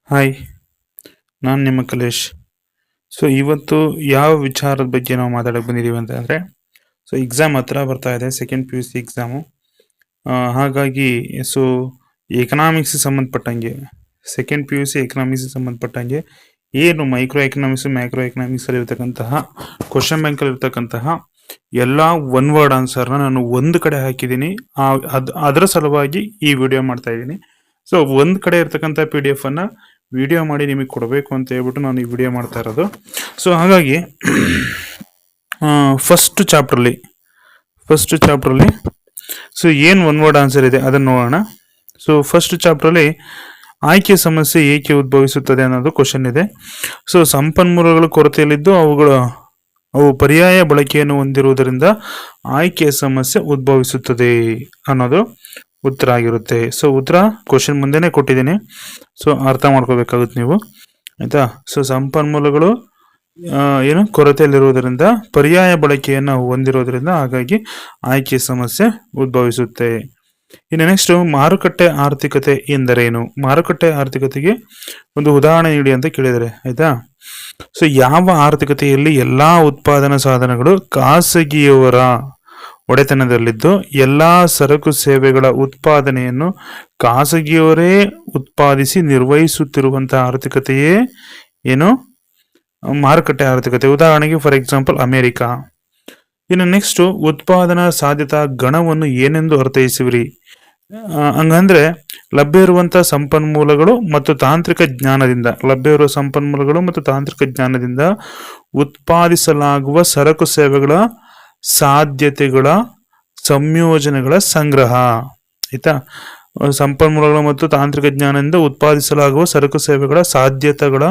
Hi, ನಾನು ನಿಮ್ಮ ಕಲೇಶ್. ಇವತ್ತು ಯಾವ ವಿಚಾರದ ಬಗ್ಗೆ ನಾವು ಮಾತಾಡಕ್ಕೆ ಬಂದಿದ್ದೀವಿ ಅಂತಂದರೆ, ಎಕ್ಸಾಮ್ ಹತ್ರ ಬರ್ತಾ ಇದೆ, second P U C exam. ಹಾಗಾಗಿ ಎಕನಾಮಿಕ್ಸ್ ಸಂಬಂಧಪಟ್ಟಂಗೆ, second P U C economics ಸಂಬಂಧಪಟ್ಟಂಗೆ ಏನು ಮೈಕ್ರೋ ಎಕನಾಮಿಕ್ಸ್, ಮ್ಯಾಕ್ರೋ ಎಕನಾಮಿಕ್ಸಲ್ಲಿ ಇರ್ತಕ್ಕಂತಹ ಕ್ವಶನ್ ಬ್ಯಾಂಕಲ್ಲಿ ಇರ್ತಕ್ಕಂತಹ ಎಲ್ಲ ಒನ್ ವರ್ಡ್ ಆನ್ಸರ್ನ ನಾನು ಒಂದು ಕಡೆ ಹಾಕಿದ್ದೀನಿ. ಅದರ ಸಲುವಾಗಿ ಈ ವಿಡಿಯೋ ಮಾಡ್ತಾ ಇದ್ದೀನಿ. ಒಂದು ಕಡೆ ಇರ್ತಕ್ಕಂಥ PDF ಅನ್ನು ವಿಡಿಯೋ ಮಾಡಿ ನಿಮಗೆ ಕೊಡಬೇಕು ಅಂತ ಹೇಳ್ಬಿಟ್ಟು ನಾನು ಈ ವಿಡಿಯೋ ಮಾಡ್ತಾ ಇರೋದು. ಹಾಗಾಗಿ ಫಸ್ಟ್ ಚಾಪ್ಟ್ರಲ್ಲಿ ಏನು ಒನ್ ವರ್ಡ್ ಆನ್ಸರ್ ಇದೆ ಅದನ್ನು ನೋಡೋಣ. ಫಸ್ಟ್ ಚಾಪ್ಟ್ರಲ್ಲಿ ಆಯ್ಕೆ ಸಮಸ್ಯೆ ಏಕೆ ಉದ್ಭವಿಸುತ್ತದೆ ಅನ್ನೋದು ಕ್ವಶನ್ ಇದೆ. ಸಂಪನ್ಮೂಲಗಳು ಕೊರತೆಯಲ್ಲಿದ್ದು ಅವು ಪರ್ಯಾಯ ಬಳಕೆಯನ್ನು ಹೊಂದಿರುವುದರಿಂದ ಆಯ್ಕೆ ಸಮಸ್ಯೆ ಉದ್ಭವಿಸುತ್ತದೆ ಅನ್ನೋದು ಉತ್ತರ ಆಗಿರುತ್ತೆ. ಉತ್ತರ ಕ್ವಶನ್ ಮುಂದೆನೆ ಕೊಟ್ಟಿದ್ದೀನಿ, ಅರ್ಥ ಮಾಡ್ಕೋಬೇಕಾಗುತ್ತೆ ನೀವು, ಆಯ್ತಾ. ಸಂಪನ್ಮೂಲಗಳು ಕೊರತೆಯಲ್ಲಿರುವುದರಿಂದ ಪರ್ಯಾಯ ಬಳಕೆಯನ್ನು ಹೊಂದಿರೋದ್ರಿಂದ ಹಾಗಾಗಿ ಆಯ್ಕೆ ಸಮಸ್ಯೆ ಉದ್ಭವಿಸುತ್ತೆ. ಇನ್ನು ನೆಕ್ಸ್ಟ್, ಮಾರುಕಟ್ಟೆ ಆರ್ಥಿಕತೆ ಎಂದರೇನು? ಮಾರುಕಟ್ಟೆ ಆರ್ಥಿಕತೆಗೆ ಒಂದು ಉದಾಹರಣೆ ನೀಡಿ ಅಂತ ಕೇಳಿದರೆ, ಆಯ್ತಾ. ಯಾವ ಆರ್ಥಿಕತೆಯಲ್ಲಿ ಎಲ್ಲಾ ಉತ್ಪಾದನಾ ಸಾಧನಗಳು ಖಾಸಗಿಯವರ ಒಡೆತನದಲ್ಲಿದ್ದು ಎಲ್ಲಾ ಸರಕು ಸೇವೆಗಳ ಉತ್ಪಾದನೆಯನ್ನು ಖಾಸಗಿಯವರೇ ಉತ್ಪಾದಿಸಿ ನಿರ್ವಹಿಸುತ್ತಿರುವಂತಹ ಆರ್ಥಿಕತೆಯೇ ಮಾರುಕಟ್ಟೆ ಆರ್ಥಿಕತೆ. ಉದಾಹರಣೆಗೆ ಫಾರ್ ಎಕ್ಸಾಂಪಲ್ ಅಮೆರಿಕ. ಇನ್ನು ನೆಕ್ಸ್ಟ್, ಉತ್ಪಾದನಾ ಸಾಧ್ಯತಾ ಗಣವನ್ನು ಏನೆಂದು ಅರ್ಥೈಸುವಿರಿ? ಹಂಗಂದ್ರೆ ಲಭ್ಯ ಇರುವಂತಹ ಸಂಪನ್ಮೂಲಗಳು ಮತ್ತು ತಾಂತ್ರಿಕ ಜ್ಞಾನದಿಂದ ಉತ್ಪಾದಿಸಲಾಗುವ ಸರಕು ಸೇವೆಗಳ ಸಾಧ್ಯತೆಗಳ ಸಂಯೋಜನೆಗಳ ಸಂಗ್ರಹ, ಆಯ್ತಾ. ಸಂಪನ್ಮೂಲಗಳು ಮತ್ತು ತಾಂತ್ರಿಕ ಜ್ಞಾನದಿಂದ ಉತ್ಪಾದಿಸಲಾಗುವ ಸರಕು ಸೇವೆಗಳ ಸಾಧ್ಯತೆಗಳ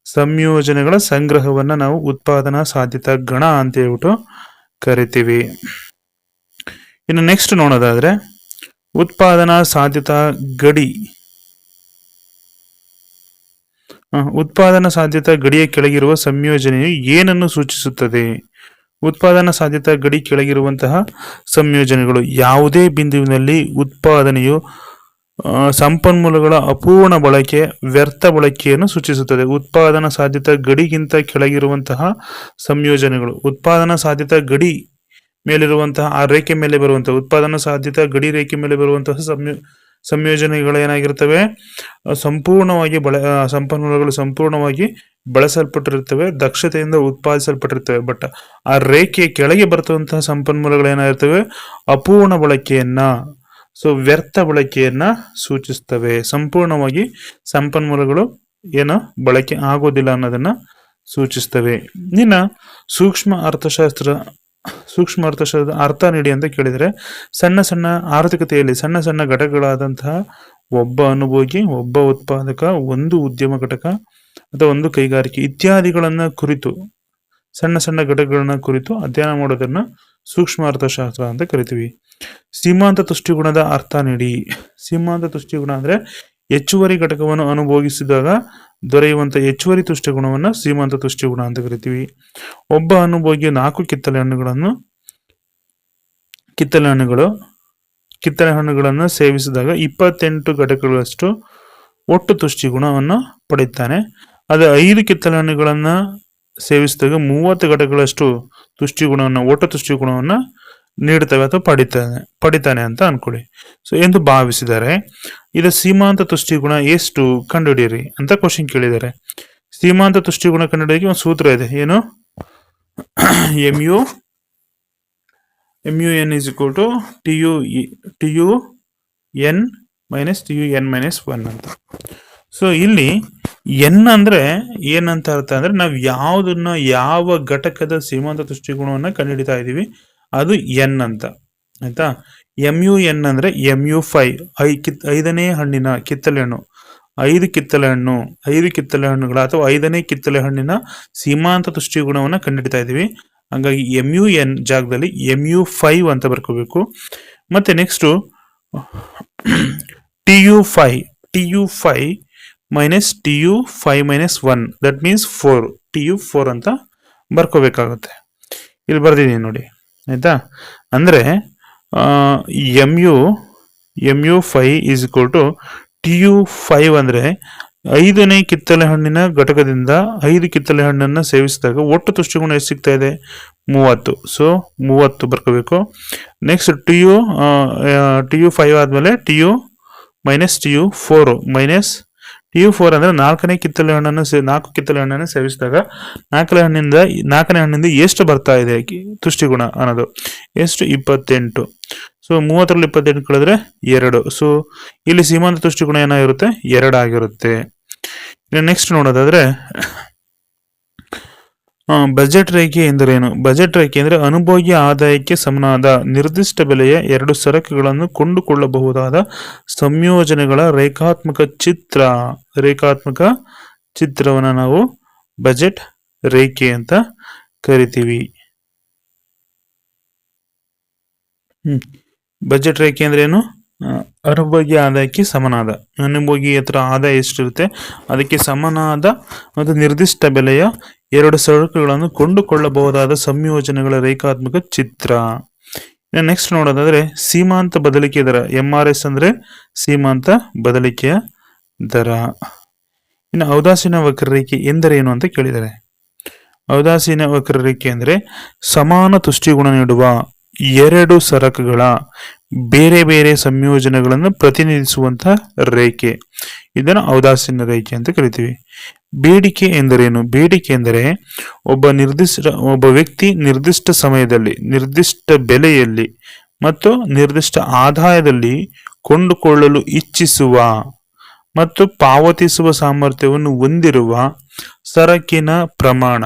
ಸಂಯೋಜನೆಗಳ ಸಂಗ್ರಹವನ್ನ ನಾವು ಉತ್ಪಾದನಾ ಸಾಧ್ಯತಾ ಗಣ ಅಂತ ಹೇಳ್ಬಿಟ್ಟು ಕರಿತೀವಿ. ಇನ್ನು ನೆಕ್ಸ್ಟ್ ನೋಡೋದಾದ್ರೆ, ಉತ್ಪಾದನಾ ಸಾಧ್ಯತಾ ಗಡಿಯ ಕೆಳಗಿರುವ ಸಂಯೋಜನೆಯು ಏನನ್ನು ಸೂಚಿಸುತ್ತದೆ? ಉತ್ಪಾದನಾ ಸಾಧ್ಯತಾ ಗಡಿ ಕೆಳಗಿರುವಂತಹ ಸಂಯೋಜನೆಗಳು ಯಾವುದೇ ಬಿಂದುವಿನಲ್ಲಿ ಉತ್ಪಾದನೆಯು ಸಂಪನ್ಮೂಲಗಳ ಅಪೂರ್ಣ ಬಳಕೆ, ವ್ಯರ್ಥ ಬಳಕೆಯನ್ನು ಸೂಚಿಸುತ್ತದೆ. ಉತ್ಪಾದನಾ ಸಾಧ್ಯತಾ ಗಡಿಗಿಂತ ಕೆಳಗಿರುವಂತಹ ಸಂಯೋಜನೆಗಳು, ಉತ್ಪಾದನಾ ಸಾಧ್ಯತಾ ಗಡಿ ಮೇಲಿರುವಂತಹ ಆ ರೇಖೆ ಮೇಲೆ ಬರುವಂತಹ ಉತ್ಪಾದನಾ ಸಾಧ್ಯತಾ ಗಡಿ ರೇಖೆ ಮೇಲೆ ಬರುವಂತಹ ಸಂಯೋಜನೆಗಳು ಏನಾಗಿರ್ತವೆ? ಸಂಪನ್ಮೂಲಗಳು ಸಂಪೂರ್ಣವಾಗಿ ಬಳಸಲ್ಪಟ್ಟಿರ್ತವೆ, ದಕ್ಷತೆಯಿಂದ ಉತ್ಪಾದಿಸಲ್ಪಟ್ಟಿರ್ತವೆ. ಬಟ್ ಆ ರೇಖೆ ಕೆಳಗೆ ಬರ್ತವಂತಹ ಸಂಪನ್ಮೂಲಗಳು ಏನಾಗಿರ್ತವೆ? ಅಪೂರ್ಣ ಬಳಕೆಯನ್ನ, ವ್ಯರ್ಥ ಬಳಕೆಯನ್ನ ಸೂಚಿಸ್ತವೆ. ಸಂಪೂರ್ಣವಾಗಿ ಸಂಪನ್ಮೂಲಗಳು ಬಳಕೆ ಆಗೋದಿಲ್ಲ ಅನ್ನೋದನ್ನ ಸೂಚಿಸ್ತವೆ. ಇನ್ನ ಸೂಕ್ಷ್ಮ ಅರ್ಥಶಾಸ್ತ್ರದ ಅರ್ಥ ನೀಡಿ ಅಂತ ಕೇಳಿದರೆ, ಸಣ್ಣ ಆರ್ಥಿಕತೆಯಲ್ಲಿ ಸಣ್ಣ ಘಟಕಗಳಾದಂತಹ ಒಬ್ಬ ಅನುಭೋಗಿ, ಒಬ್ಬ ಉತ್ಪಾದಕ, ಒಂದು ಉದ್ಯಮ ಘಟಕ ಅಥವಾ ಒಂದು ಕೈಗಾರಿಕೆ ಇತ್ಯಾದಿಗಳನ್ನ ಕುರಿತು, ಸಣ್ಣ ಘಟಕಗಳನ್ನ ಕುರಿತು ಅಧ್ಯಯನ ಮಾಡೋದನ್ನ ಸೂಕ್ಷ್ಮ ಅರ್ಥಶಾಸ್ತ್ರ ಅಂತ ಕರಿತೀವಿ. ಸೀಮಾಂತ ತುಷ್ಟಿಗುಣದ ಅರ್ಥ ನೀಡಿ. ಸೀಮಾಂತ ತುಷ್ಟಿಗುಣ ಅಂದ್ರೆ ಹೆಚ್ಚುವರಿ ಘಟಕವನ್ನು ಅನುಭೋಗಿಸಿದಾಗ ದೊರೆಯುವಂತ ಹೆಚ್ಚುವರಿ ತುಷ್ಟಿಗುಣವನ್ನ ಸೀಮಾಂತ ತುಷ್ಟಿಗುಣ ಅಂತ ಕರಿತೀವಿ. ಒಬ್ಬ ಅನುಭೋಗಿ 4 ಕಿತ್ತಳೆ ಹಣ್ಣುಗಳನ್ನು ಸೇವಿಸಿದಾಗ 28 ಘಟಕಗಳಷ್ಟು ಒಟ್ಟು ತುಷ್ಟಿಗುಣವನ್ನು ಪಡೆಯುತ್ತಾನೆ. ಅದು 5 ಕಿತ್ತಳೆ ಹಣ್ಣುಗಳನ್ನ ಸೇವಿಸಿದಾಗ 30 ಘಟಕಗಳಷ್ಟು ಒಟ್ಟು ತುಷ್ಟಿಗುಣವನ್ನ ನೀಡುತ್ತವೆ ಅಥವಾ ಪಡಿತಾನೆ ಅಂತ ಅನ್ಕೊಳ್ಳಿ. ಎಂದು ಭಾವಿಸಿದರೆ ಇದು ಸೀಮಾಂತ ತುಷ್ಟಿಗುಣ ಎಷ್ಟು ಕಂಡುಹಿಡಿಯಿರಿ ಅಂತ ಕ್ವಶನ್ ಕೇಳಿದ್ದಾರೆ. ಸೀಮಾಂತ ತುಷ್ಟಿಗುಣ ಕಂಡುಹಿಡಿಯೋಕೆ ಒಂದು ಸೂತ್ರ ಇದೆ. ಏನು? MUN is equal to TUN minus TUN minus 1 ಅಂತ. ಇಲ್ಲಿ ಎನ್ ಅಂದ್ರೆ ಏನಂತ ಅರ್ಥ ಅಂದ್ರೆ ನಾವು ಯಾವ ಘಟಕದ ಸೀಮಾಂತ ತುಷ್ಟಿಗುಣವನ್ನ ಕಂಡುಹಿಡಿತಾ ಇದೀವಿ ಅದು ಎನ್ ಅಂತ, ಆಯ್ತಾ. MUN ಅಂದ್ರೆ MU5 5ನೇ ಹಣ್ಣಿನ ಕಿತ್ತಳೆ ಹಣ್ಣು, 5 ಕಿತ್ತಳೆ ಹಣ್ಣುಗಳ ಅಥವಾ 5ನೇ ಕಿತ್ತಳೆ ಹಣ್ಣಿನ ಸೀಮಾಂತ ತುಷ್ಟಿಗುಣವನ್ನ ಕಂಡುಹಿಡಿತಾ ಇದೀವಿ. ಹಾಗಾಗಿ MUN ಜಾಗದಲ್ಲಿ MU5 ಅಂತ ಬರ್ಕೋಬೇಕು. ಮತ್ತೆ next TU5 minus TU5 minus 1 that means 4, TU4 ಅಂತ ಬರ್ಕೋಬೇಕಾಗುತ್ತೆ. ಇಲ್ಲಿ ಬರ್ದಿದ್ದೀನಿ ನೋಡಿ, ಆಯ್ತಾ. ಅಂದ್ರೆ MU5 is equal to TU5 ಅಂದ್ರೆ 5ನೇ ಕಿತ್ತಳೆ ಹಣ್ಣಿನ ಘಟಕದಿಂದ 5 ಕಿತ್ತಳೆ ಹಣ್ಣನ್ನು ಸೇವಿಸಿದಾಗ ಒಟ್ಟು ತುಷ್ಟಿಗುಣ ಎಷ್ಟು ಸಿಗ್ತಾ ಇದೆ? 30. ಸೊ 30 ಬರ್ಕೋಬೇಕು. ನೆಕ್ಸ್ಟ್ ಟಿ ಯು 5 ಆದಮೇಲೆ T U minus T U 4 ಅಂದರೆ 4ನೇ ಕಿತ್ತಳೆ ಹಣ್ಣನ್ನು 4 ಕಿತ್ತಳೆ ಹಣ್ಣನ್ನು ಸೇವಿಸಿದಾಗ 4ನೇ ಹಣ್ಣಿಂದ ಎಷ್ಟು ಬರ್ತಾ ಇದೆ ತುಷ್ಟಿಗುಣ ಅನ್ನೋದು ಎಷ್ಟು? 28. ಸೊ 30ರಲ್ಲಿ 28 ಕಳೆದ್ರೆ 2. ಸೊ ಇಲ್ಲಿ ಸೀಮಾಂತ ತುಷ್ಟಿಗುಣ ಏನಾಗಿರುತ್ತೆ? 2 ಆಗಿರುತ್ತೆ. ನೆಕ್ಸ್ಟ್ ನೋಡೋದಾದ್ರೆ ಬಜೆಟ್ ರೇಖೆ ಎಂದರೇನು? ಬಜೆಟ್ ರೇಖೆ ಅಂದರೆ ಅನುಭೋಗ್ಯ ಆದಾಯಕ್ಕೆ ಸಮನಾದ ನಿರ್ದಿಷ್ಟ ಬೆಲೆಯ 2 ಸರಕುಗಳನ್ನು ಕೊಂಡುಕೊಳ್ಳಬಹುದಾದ ಸಂಯೋಜನೆಗಳ ರೇಖಾತ್ಮಕ ಚಿತ್ರವನ್ನು ನಾವು ಬಜೆಟ್ ರೇಖೆ ಅಂತ ಕರಿತೀವಿ. ಬಜೆಟ್ ರೇಖೆ ಅಂದ್ರೆ ಏನು? ಅನುಭೋಗ್ಯ ಆದಾಯಕ್ಕೆ ಸಮನಾದ, ಅನುಭೋಗಿ ಹತ್ರ ಆದಾಯ ಎಷ್ಟಿರುತ್ತೆ ಅದಕ್ಕೆ ಸಮನಾದ ಮತ್ತು ನಿರ್ದಿಷ್ಟ ಬೆಲೆಯ 2 ಸರಕುಗಳನ್ನು ಕೊಂಡುಕೊಳ್ಳಬಹುದಾದ ಸಂಯೋಜನೆಗಳ ರೇಖಾತ್ಮಕ ಚಿತ್ರ. ನೆಕ್ಸ್ಟ್ ನೋಡೋದಾದ್ರೆ ಸೀಮಾಂತ ಬದಲಿಕೆ ದರ, MRS ಅಂದ್ರೆ ಸೀಮಾಂತ ಬದಲಿಕೆಯ ದರ. ಇನ್ನು ಔದಾಸೀನ ವಕ್ರರೇಖೆ ಎಂದರೇನು ಅಂತ ಕೇಳಿದ್ದಾರೆ. ಔದಾಸೀನ ವಕ್ರರೇಖೆ ಅಂದ್ರೆ ಸಮಾನ ತುಷ್ಟಿಗುಣ ನೀಡುವ 2 ಸರಕುಗಳ ಬೇರೆ ಬೇರೆ ಸಂಯೋಜನೆಗಳನ್ನು ಪ್ರತಿನಿಧಿಸುವಂತಹ ರೇಖೆ, ಇದನ್ನು ರೇಖೆ ಅಂತ ಕರಿತೀವಿ. ಬೇಡಿಕೆ ಎಂದರೇನು? ಬೇಡಿಕೆ ಎಂದರೆ ಒಬ್ಬ ವ್ಯಕ್ತಿ ನಿರ್ದಿಷ್ಟ ಸಮಯದಲ್ಲಿ, ನಿರ್ದಿಷ್ಟ ಬೆಲೆಯಲ್ಲಿ ಮತ್ತು ನಿರ್ದಿಷ್ಟ ಆದಾಯದಲ್ಲಿ ಕೊಂಡುಕೊಳ್ಳಲು ಇಚ್ಛಿಸುವ ಮತ್ತು ಪಾವತಿಸುವ ಸಾಮರ್ಥ್ಯವನ್ನು ಹೊಂದಿರುವ ಸರಕಿನ ಪ್ರಮಾಣ.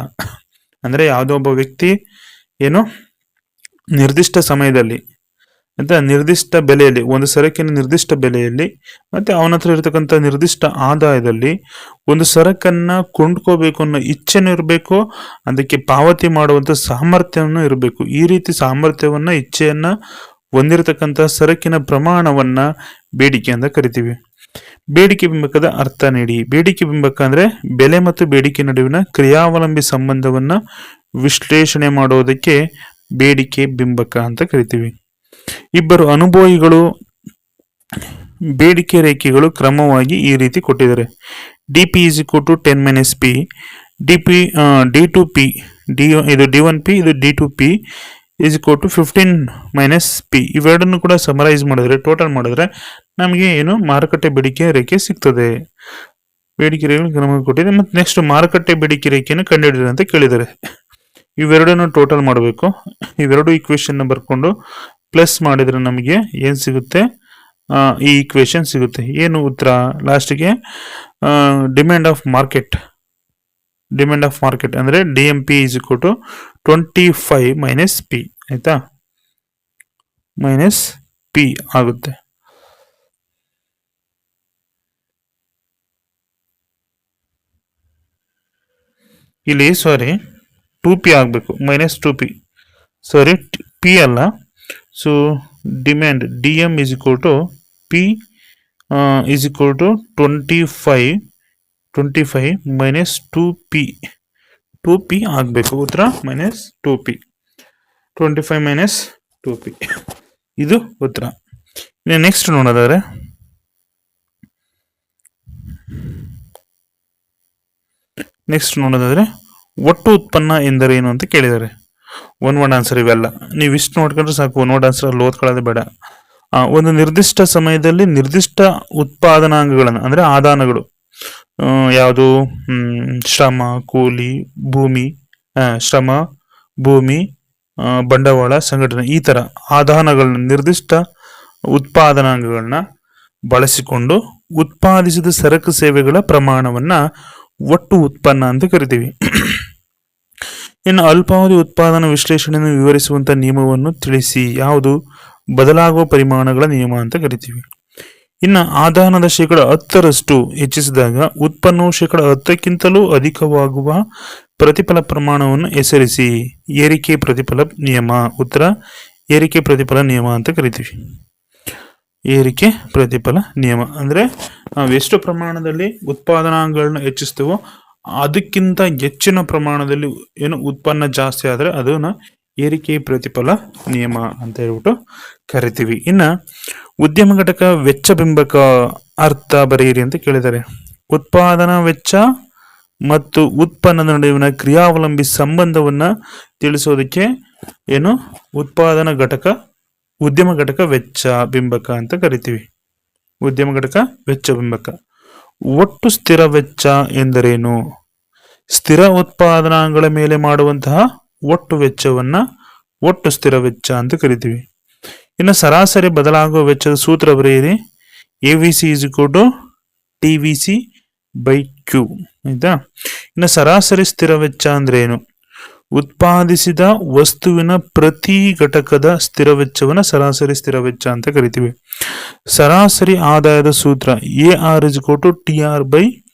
ಅಂದ್ರೆ ಯಾವುದೋ ಒಬ್ಬ ವ್ಯಕ್ತಿ ನಿರ್ದಿಷ್ಟ ಸಮಯದಲ್ಲಿ ಅಂತ ನಿರ್ದಿಷ್ಟ ಬೆಲೆಯಲ್ಲಿ, ಒಂದು ಸರಕಿನ ನಿರ್ದಿಷ್ಟ ಬೆಲೆಯಲ್ಲಿ ಮತ್ತೆ ಅವನ ಹತ್ರ ಇರತಕ್ಕಂಥ ನಿರ್ದಿಷ್ಟ ಆದಾಯದಲ್ಲಿ ಒಂದು ಸರಕನ್ನ ಕೊಂಡ್ಕೋಬೇಕು ಅನ್ನೋ ಇಚ್ಛೆನೂ ಇರಬೇಕು, ಅದಕ್ಕೆ ಪಾವತಿ ಮಾಡುವಂತ ಸಾಮರ್ಥ್ಯವನ್ನು ಇರಬೇಕು. ಈ ರೀತಿ ಸಾಮರ್ಥ್ಯವನ್ನ, ಇಚ್ಛೆಯನ್ನ ಹೊಂದಿರತಕ್ಕಂಥ ಸರಕಿನ ಪ್ರಮಾಣವನ್ನ ಬೇಡಿಕೆ ಅಂತ ಕರಿತೀವಿ. ಬೇಡಿಕೆ ಬಿಂಬಕದ ಅರ್ಥ ನೀಡಿ. ಬೇಡಿಕೆ ಬಿಂಬಕ ಅಂದ್ರೆ ಬೆಲೆ ಮತ್ತು ಬೇಡಿಕೆ ನಡುವಿನ ಕ್ರಿಯಾವಲಂಬಿ ಸಂಬಂಧವನ್ನ ವಿಶ್ಲೇಷಣೆ ಮಾಡೋದಕ್ಕೆ ಬೇಡಿಕೆ ಬಿಂಬಕ ಅಂತ ಕರಿತೀವಿ. ಇಬ್ಬರು ಅನುಭವಿಗಳು ಬೇಡಿಕೆ ರೇಖೆಗಳು ಕ್ರಮವಾಗಿ ಈ ರೀತಿ ಕೊಟ್ಟಿದ್ದಾರೆ. DP is equal to 10 - P, DP D two P, ಇದು ಡಿ1ಪಿ, ಇದು D two P is equal to 15 - P. ಇವೆರಡನ್ನು ಕೂಡ ಸಮರೈಸ್ ಮಾಡಿದ್ರೆ, ಟೋಟಲ್ ಮಾಡಿದ್ರೆ ನಮಗೆ ಮಾರುಕಟ್ಟೆ ಬೇಡಿಕೆ ರೇಖೆ ಸಿಗ್ತದೆ. ಬೇಡಿಕೆ ರೇಖೆ ಕ್ರಮ ಕೊಟ್ಟಿದೆ. ಮತ್ತೆ ನೆಕ್ಸ್ಟ್ ಮಾರುಕಟ್ಟೆ ಬೇಡಿಕೆ ರೇಖೆಯನ್ನು ಕಂಡುಹಿಡಿದ್ರೆ ಅಂತ ಕೇಳಿದ್ದಾರೆ. ಇವೆರಡನ್ನು ಟೋಟಲ್ ಮಾಡಬೇಕು. ಇವೆರಡು ಈಕ್ವೇಶನ್ ಬರ್ಕೊಂಡು ಪ್ಲಸ್ ಮಾಡಿದ್ರೆ ನಮಗೆ ಏನ್ ಸಿಗುತ್ತೆ? ಈ ಈಕ್ವೇಶನ್ ಸಿಗುತ್ತೆ. ಏನು ಉತ್ತರ? ಲಾಸ್ಟ್ಗೆ ಡಿಮ್ಯಾಂಡ್ ಆಫ್ ಮಾರ್ಕೆಟ್ ಅಂದ್ರೆ DMP is equal to 25 - P. ಆಯ್ತಾ? -P ಆಗುತ್ತೆ. ಇಲ್ಲಿ 2P ಆಗಬೇಕು, -2P, P ಅಲ್ಲ. So demand DM is equal to P is equal to 25 - 2P ಆಗಬೇಕು. ಉತ್ತರ -2P, 25 - 2P ಇದು ಉತ್ತರ. ನೆಕ್ಸ್ಟ್ ನೋಡೋದಾದ್ರೆ ಒಟ್ಟು ಉತ್ಪನ್ನ ಎಂದರೇನು ಅಂತ ಕೇಳಿದ್ದಾರೆ. ಒನ್ ಆನ್ಸರ್ ಇವೆಲ್ಲ. ನೀವು ಇಷ್ಟು ನೋಡ್ಕೊಂಡ್ರೆ ಸಾಕು, ಒನ್ ಆನ್ಸರ್ ಅಲ್ಲಿ ಓದ್ಕೊಳ್ಳೋದೇ ಬೇಡ. ಒಂದು ನಿರ್ದಿಷ್ಟ ಸಮಯದಲ್ಲಿ ನಿರ್ದಿಷ್ಟ ಉತ್ಪಾದನಾಂಗಗಳನ್ನು ಅಂದ್ರೆ ಆದಾನಗಳು, ಯಾವುದು? ಶ್ರಮ, ಕೂಲಿ, ಭೂಮಿ, ಬಂಡವಾಳ, ಸಂಘಟನೆ, ಈ ತರ ಆದಾನಗಳನ್ನ, ನಿರ್ದಿಷ್ಟ ಉತ್ಪಾದನಾಂಗಗಳನ್ನ ಬಳಸಿಕೊಂಡು ಉತ್ಪಾದಿಸಿದ ಸರಕು ಸೇವೆಗಳ ಪ್ರಮಾಣವನ್ನ ಒಟ್ಟು ಉತ್ಪನ್ನ ಅಂತ ಕರಿತೀವಿ. ಇನ್ನು ಅಲ್ಪಾವಧಿ ಉತ್ಪಾದನಾ ವಿಶ್ಲೇಷಣೆಯನ್ನು ವಿವರಿಸುವಂತಹ ನಿಯಮವನ್ನು ತಿಳಿಸಿ. ಯಾವುದು? ಬದಲಾಗುವ ಪರಿಮಾಣಗಳ ನಿಯಮ ಅಂತ ಕರಿತೀವಿ. ಇನ್ನು ಆದಾನದ 10% ಹೆಚ್ಚಿಸಿದಾಗ ಉತ್ಪನ್ನವು 10ಕ್ಕಿಂತಲೂ ಅಧಿಕವಾಗುವ ಪ್ರತಿಫಲ ಪ್ರಮಾಣವನ್ನು ಹೆಸರಿಸಿ. ಏರಿಕೆ ಪ್ರತಿಫಲ ನಿಯಮ. ಉತ್ತರ ಏರಿಕೆ ಪ್ರತಿಫಲ ನಿಯಮ ಅಂತ ಕರಿತೀವಿ. ಏರಿಕೆ ಪ್ರತಿಫಲ ನಿಯಮ ಅಂದ್ರೆ ನಾವು ಎಷ್ಟು ಪ್ರಮಾಣದಲ್ಲಿ ಉತ್ಪಾದನಾಂಗಗಳನ್ನ ಹೆಚ್ಚಿಸ್ತೇವೋ ಅದಕ್ಕಿಂತ ಹೆಚ್ಚಿನ ಪ್ರಮಾಣದಲ್ಲಿ ಉತ್ಪನ್ನ ಜಾಸ್ತಿ ಆದ್ರೆ ಅದನ್ನ ಏರಿಕೆ ಪ್ರತಿಫಲ ನಿಯಮ ಅಂತ ಹೇಳ್ಬಿಟ್ಟು ಕರಿತೀವಿ. ಇನ್ನ ಉದ್ಯಮ ಘಟಕ ವೆಚ್ಚ ಬಿಂಬಕ ಅರ್ಥ ಬರೆಯಿರಿ ಅಂತ ಕೇಳಿದ್ದಾರೆ. ಉತ್ಪಾದನಾ ವೆಚ್ಚ ಮತ್ತು ಉತ್ಪನ್ನದ ನಡುವಿನ ಕ್ರಿಯಾವಲಂಬಿ ಸಂಬಂಧವನ್ನ ತಿಳಿಸೋದಕ್ಕೆ ಏನು ಉತ್ಪಾದನಾ ಘಟಕ ಉದ್ಯಮ ಘಟಕ ವೆಚ್ಚ ಬಿಂಬಕ ಅಂತ ಕರಿತೀವಿ. ಉದ್ಯಮ ಘಟಕ ವೆಚ್ಚ ಬಿಂಬಕ. ಒಟ್ಟು ಸ್ಥಿರ ವೆಚ್ಚ ಎಂದರೇನು? ಸ್ಥಿರ ಉತ್ಪಾದನಾಂಗಗಳ ಮೇಲೆ ಮಾಡುವಂತಹ ಒಟ್ಟು ವೆಚ್ಚವನ್ನ ಒಟ್ಟು ಸ್ಥಿರ ವೆಚ್ಚ ಅಂತ ಕರಿತೀವಿ. ಇನ್ನು ಸರಾಸರಿ ಬದಲಾಗುವ ವೆಚ್ಚದ ಸೂತ್ರ ಬರೆಯಿರಿ. AVC is equal to TVC by Q. ಆಯ್ತಾ? ಇನ್ನು ಸರಾಸರಿ ಸ್ಥಿರ ವೆಚ್ಚ ಅಂದ್ರೆ ಏನು? ಉತ್ಪಾದಿಸಿದ ವಸ್ತುವಿನ ಪ್ರತಿ ಘಟಕದ ಸ್ಥಿರ ವೆಚ್ಚವನ್ನ ಸರಾಸರಿ ಸ್ಥಿರ ವೆಚ್ಚ ಅಂತ ಕರಿತೀವಿ. ಸರಾಸರಿ ಆದಾಯದ ಸೂತ್ರ AR is equal to TR by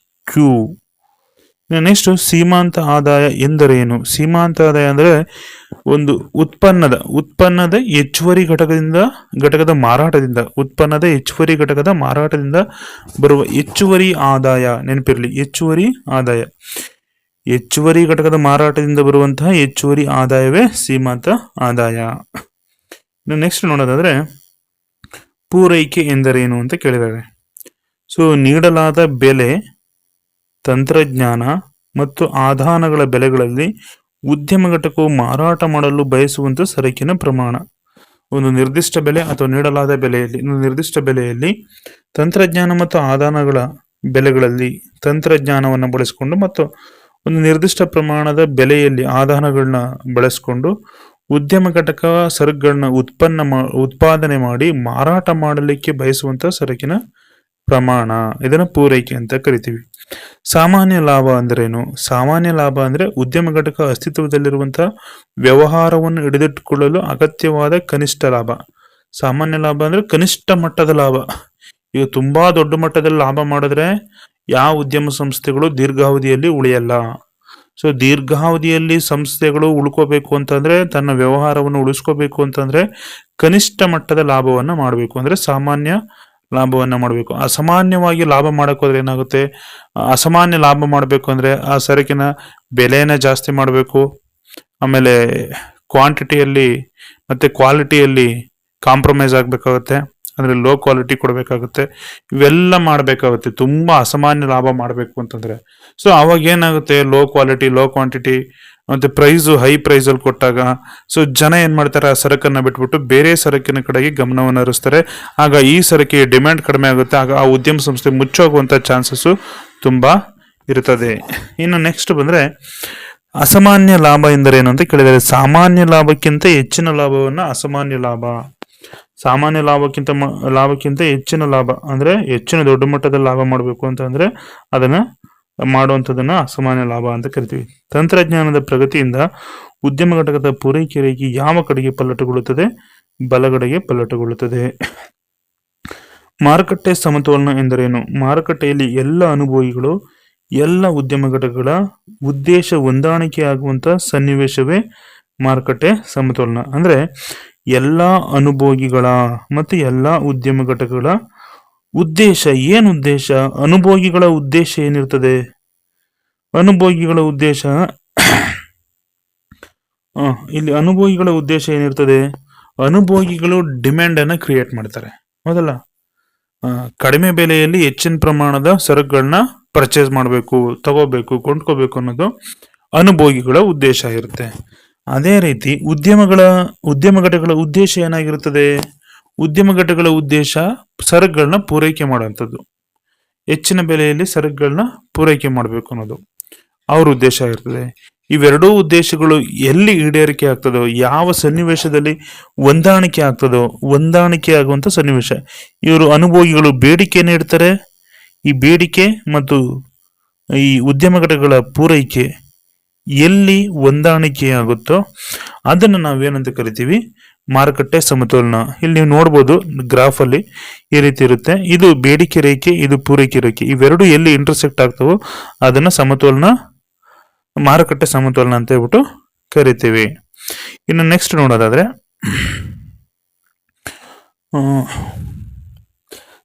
Q. Next ಸೀಮಾಂತ ಆದಾಯ ಎಂದರೇನು? ಸೀಮಾಂತ ಆದಾಯ ಅಂದ್ರೆ ಒಂದು ಉತ್ಪನ್ನದ ಹೆಚ್ಚುವರಿ ಘಟಕದ ಮಾರಾಟದಿಂದ ಉತ್ಪನ್ನದ ಹೆಚ್ಚುವರಿ ಘಟಕದ ಮಾರಾಟದಿಂದ ಬರುವ ಹೆಚ್ಚುವರಿ ಆದಾಯ. ನೆನಪಿರಲಿ, ಹೆಚ್ಚುವರಿ ಆದಾಯ. ಹೆಚ್ಚುವರಿ ಘಟಕದ ಮಾರಾಟದಿಂದ ಬರುವಂತಹ ಹೆಚ್ಚುವರಿ ಆದಾಯವೇ ಸೀಮಾಂತ ಆದಾಯ. ನೆಕ್ಸ್ಟ್ ನೋಡೋದಾದ್ರೆ ಪೂರೈಕೆ ಎಂದರೇನು ಅಂತ ಕೇಳಿದ್ದಾರೆ. ಸೊ ನೀಡಲಾದ ಬೆಲೆ, ತಂತ್ರಜ್ಞಾನ ಮತ್ತು ಆದಾನಗಳ ಬೆಲೆಗಳಲ್ಲಿ ಉದ್ಯಮ ಘಟಕವು ಮಾರಾಟ ಮಾಡಲು ಬಯಸುವಂತ ಸರಕಿನ ಪ್ರಮಾಣ. ಒಂದು ನಿರ್ದಿಷ್ಟ ಬೆಲೆ ಅಥವಾ ನೀಡಲಾದ ಬೆಲೆಯಲ್ಲಿ ನಿರ್ದಿಷ್ಟ ಬೆಲೆಯಲ್ಲಿ ತಂತ್ರಜ್ಞಾನ ಮತ್ತು ಆದಾನಗಳ ಬೆಲೆಗಳಲ್ಲಿ ತಂತ್ರಜ್ಞಾನವನ್ನು ಬಳಸಿಕೊಂಡು ಮತ್ತು ಒಂದು ನಿರ್ದಿಷ್ಟ ಪ್ರಮಾಣದ ಬೆಲೆಯಲ್ಲಿ ಆದಾನಗಳನ್ನ ಬಳಸಿಕೊಂಡು ಉದ್ಯಮ ಘಟಕ ಸರಕುಗಳನ್ನ ಉತ್ಪಾದನೆ ಮಾಡಿ ಮಾರಾಟ ಮಾಡಲಿಕ್ಕೆ ಬಯಸುವಂತ ಸರಕಿನ ಪ್ರಮಾಣ. ಇದನ್ನ ಪೂರೈಕೆ ಅಂತ ಕರಿತೀವಿ. ಸಾಮಾನ್ಯ ಲಾಭ ಅಂದ್ರೇನು? ಸಾಮಾನ್ಯ ಲಾಭ ಅಂದ್ರೆ ಉದ್ಯಮ ಘಟಕ ಅಸ್ತಿತ್ವದಲ್ಲಿರುವಂತಹ ವ್ಯವಹಾರವನ್ನು ಹಿಡಿದಿಟ್ಟುಕೊಳ್ಳಲು ಅಗತ್ಯವಾದ ಕನಿಷ್ಠ ಲಾಭ. ಸಾಮಾನ್ಯ ಲಾಭ ಅಂದ್ರೆ ಕನಿಷ್ಠ ಮಟ್ಟದ ಲಾಭ. ಈಗ ತುಂಬಾ ದೊಡ್ಡ ಮಟ್ಟದಲ್ಲಿ ಲಾಭ ಮಾಡಿದ್ರೆ ಯಾವ ಉದ್ಯಮ ಸಂಸ್ಥೆಗಳು ದೀರ್ಘಾವಧಿಯಲ್ಲಿ ಉಳಿಯಲ್ಲ. ಸೊ ದೀರ್ಘಾವಧಿಯಲ್ಲಿ ಸಂಸ್ಥೆಗಳು ಉಳ್ಕೋಬೇಕು ಅಂತಂದ್ರೆ, ತನ್ನ ವ್ಯವಹಾರವನ್ನು ಉಳಿಸ್ಕೋಬೇಕು ಅಂತಂದ್ರೆ ಕನಿಷ್ಠ ಮಟ್ಟದ ಲಾಭವನ್ನ ಮಾಡಬೇಕು. ಅಂದ್ರೆ ಸಾಮಾನ್ಯ ಲಾಭವನ್ನ ಮಾಡಬೇಕು. ಅಸಾಮಾನ್ಯವಾಗಿ ಲಾಭ ಮಾಡಕ್ ಹೋದ್ರೆ ಏನಾಗುತ್ತೆ? ಅಸಾಮಾನ್ಯ ಲಾಭ ಮಾಡಬೇಕು ಅಂದ್ರೆ ಆ ಸರಕಿನ ಬೆಲೆನ ಜಾಸ್ತಿ ಮಾಡಬೇಕು, ಆಮೇಲೆ ಕ್ವಾಂಟಿಟಿಯಲ್ಲಿ ಮತ್ತೆ ಕ್ವಾಲಿಟಿಯಲ್ಲಿ ಕಾಂಪ್ರಮೈಸ್ ಆಗ್ಬೇಕಾಗುತ್ತೆ, ಅಂದ್ರೆ ಲೋ ಕ್ವಾಲಿಟಿ ಕೊಡಬೇಕಾಗುತ್ತೆ. ಇವೆಲ್ಲ ಮಾಡಬೇಕಾಗುತ್ತೆ ತುಂಬಾ ಅಸಾಮಾನ್ಯ ಲಾಭ ಮಾಡಬೇಕು ಅಂತಂದ್ರೆ. ಸೊ ಅವಾಗ ಏನಾಗುತ್ತೆ? ಲೋ ಕ್ವಾಲಿಟಿ, ಲೋ ಕ್ವಾಂಟಿಟಿ ಮತ್ತೆ ಹೈ ಪ್ರೈಸ್ ಅಲ್ಲಿ ಕೊಟ್ಟಾಗ ಸೊ ಜನ ಏನ್ ಮಾಡ್ತಾರೆ? ಆ ಸರಕನ್ನ ಬಿಟ್ಬಿಟ್ಟು ಬೇರೆ ಸರಕಿನ ಕಡೆಗೆ ಗಮನವನ್ನು ಹರಿಸ್ತಾರೆ. ಆಗ ಈ ಸರಕಿಗೆ ಡಿಮ್ಯಾಂಡ್ ಕಡಿಮೆ ಆಗುತ್ತೆ. ಆಗ ಆ ಉದ್ಯಮ ಸಂಸ್ಥೆ ಮುಚ್ಚೋಗುವಂತ ಚಾನ್ಸಸ್ ತುಂಬಾ ಇರ್ತದೆ. ಇನ್ನು ನೆಕ್ಸ್ಟ್ ಬಂದ್ರೆ ಅಸಾಮಾನ್ಯ ಲಾಭ ಎಂದರೇನು ಅಂತ ಕೇಳಿದರೆ, ಸಾಮಾನ್ಯ ಲಾಭಕ್ಕಿಂತ ಹೆಚ್ಚಿನ ಲಾಭವನ್ನ ಅಸಾಮಾನ್ಯ ಲಾಭ. ಸಾಮಾನ್ಯ ಲಾಭಕ್ಕಿಂತ ಹೆಚ್ಚಿನ ಲಾಭ ಅಂದ್ರೆ ಹೆಚ್ಚಿನ ದೊಡ್ಡ ಮಟ್ಟದ ಲಾಭ ಮಾಡಬೇಕು ಅಂತಂದ್ರೆ ಅದನ್ನ ಮಾಡುವಂಥದ್ದನ್ನ ಅಸಾಮಾನ್ಯ ಲಾಭ ಅಂತ ಕರಿತೀವಿ. ತಂತ್ರಜ್ಞಾನದ ಪ್ರಗತಿಯಿಂದ ಉದ್ಯಮ ಘಟಕದ ಪೂರೈಕೆ ರೇಖೆ ಯಾವ ಕಡೆಗೆ ಪಲ್ಲಟಗೊಳ್ಳುತ್ತದೆ? ಬಲಗಡೆಗೆ ಪಲ್ಲಟಗೊಳ್ಳುತ್ತದೆ. ಮಾರುಕಟ್ಟೆ ಸಮತೋಲನ ಎಂದರೇನು? ಮಾರುಕಟ್ಟೆಯಲ್ಲಿ ಎಲ್ಲ ಅನುಭವಿಗಳು, ಎಲ್ಲ ಉದ್ಯಮ ಘಟಕಗಳ ಉದ್ದೇಶ ಹೊಂದಾಣಿಕೆ ಆಗುವಂತ ಸನ್ನಿವೇಶವೇ ಮಾರುಕಟ್ಟೆ ಸಮತೋಲನ. ಅಂದ್ರೆ ಎಲ್ಲಾ ಅನುಭೋಗಿಗಳ ಮತ್ತು ಎಲ್ಲಾ ಉದ್ಯಮ ಘಟಕಗಳ ಉದ್ದೇಶ ಏನು? ಉದ್ದೇಶ ಅನುಭೋಗಿಗಳ ಉದ್ದೇಶ ಏನಿರ್ತದೆ? ಅನುಭೋಗಿಗಳ ಉದ್ದೇಶ ಇಲ್ಲಿ ಅನುಭೋಗಿಗಳ ಉದ್ದೇಶ ಏನಿರ್ತದೆ? ಅನುಭೋಗಿಗಳು ಡಿಮ್ಯಾಂಡ್ ಅನ್ನ ಕ್ರಿಯೇಟ್ ಮಾಡ್ತಾರೆ, ಹೌದಲ್ಲ? ಕಡಿಮೆ ಬೆಲೆಯಲ್ಲಿ ಹೆಚ್ಚಿನ ಪ್ರಮಾಣದ ಸರಕುಗಳನ್ನ ಪರ್ಚೇಸ್ ಮಾಡಬೇಕು, ತಗೋಬೇಕು, ಕೊಂಡ್ಕೋಬೇಕು ಅನ್ನೋದು ಅನುಭೋಗಿಗಳ ಉದ್ದೇಶ ಇರುತ್ತೆ. ಅದೇ ರೀತಿ ಉದ್ಯಮ ಘಟಕಗಳ ಉದ್ದೇಶ ಏನಾಗಿರುತ್ತದೆ? ಉದ್ಯಮ ಘಟಕಗಳ ಉದ್ದೇಶ ಸರಕುಗಳನ್ನ ಪೂರೈಕೆ ಮಾಡುವಂಥದ್ದು, ಹೆಚ್ಚಿನ ಬೆಲೆಯಲ್ಲಿ ಸರಕುಗಳನ್ನ ಪೂರೈಕೆ ಮಾಡಬೇಕು ಅನ್ನೋದು ಅವ್ರ ಉದ್ದೇಶ ಆಗಿರ್ತದೆ. ಇವೆರಡೂ ಉದ್ದೇಶಗಳು ಎಲ್ಲಿ ಈಡೇರಿಕೆ ಆಗ್ತದೋ, ಯಾವ ಸನ್ನಿವೇಶದಲ್ಲಿ ಹೊಂದಾಣಿಕೆ ಆಗ್ತದೋ, ಹೊಂದಾಣಿಕೆ ಆಗುವಂತ ಸನ್ನಿವೇಶ. ಇವರು ಅನುಭೋಗಿಗಳು ಬೇಡಿಕೆಯನ್ನು ಇಡ್ತಾರೆ. ಈ ಬೇಡಿಕೆ ಮತ್ತು ಈ ಉದ್ಯಮ ಘಟಕಗಳ ಪೂರೈಕೆ ಎಲ್ಲಿ ಹೊಂದಾಣಿಕೆ ಆಗುತ್ತೋ ಅದನ್ನು ನಾವೇನಂತ ಕರಿತೀವಿ? ಮಾರುಕಟ್ಟೆ ಸಮತೋಲನ. ಇಲ್ಲಿ ನೀವು ನೋಡ್ಬೋದು ಗ್ರಾಫ್ ಅಲ್ಲಿ ಈ ರೀತಿ ಇರುತ್ತೆ. ಇದು ಬೇಡಿಕೆ ರೇಖೆ, ಇದು ಪೂರೈಕೆ ರೇಖೆ. ಇವೆರಡು ಎಲ್ಲಿ ಇಂಟರ್ಸೆಕ್ಟ್ ಆಗ್ತವೋ ಅದನ್ನ ಮಾರುಕಟ್ಟೆ ಸಮತೋಲನ ಅಂತ ಹೇಳ್ಬಿಟ್ಟು ಕರಿತೀವಿ. ಇನ್ನು ನೆಕ್ಸ್ಟ್ ನೋಡೋದಾದ್ರೆ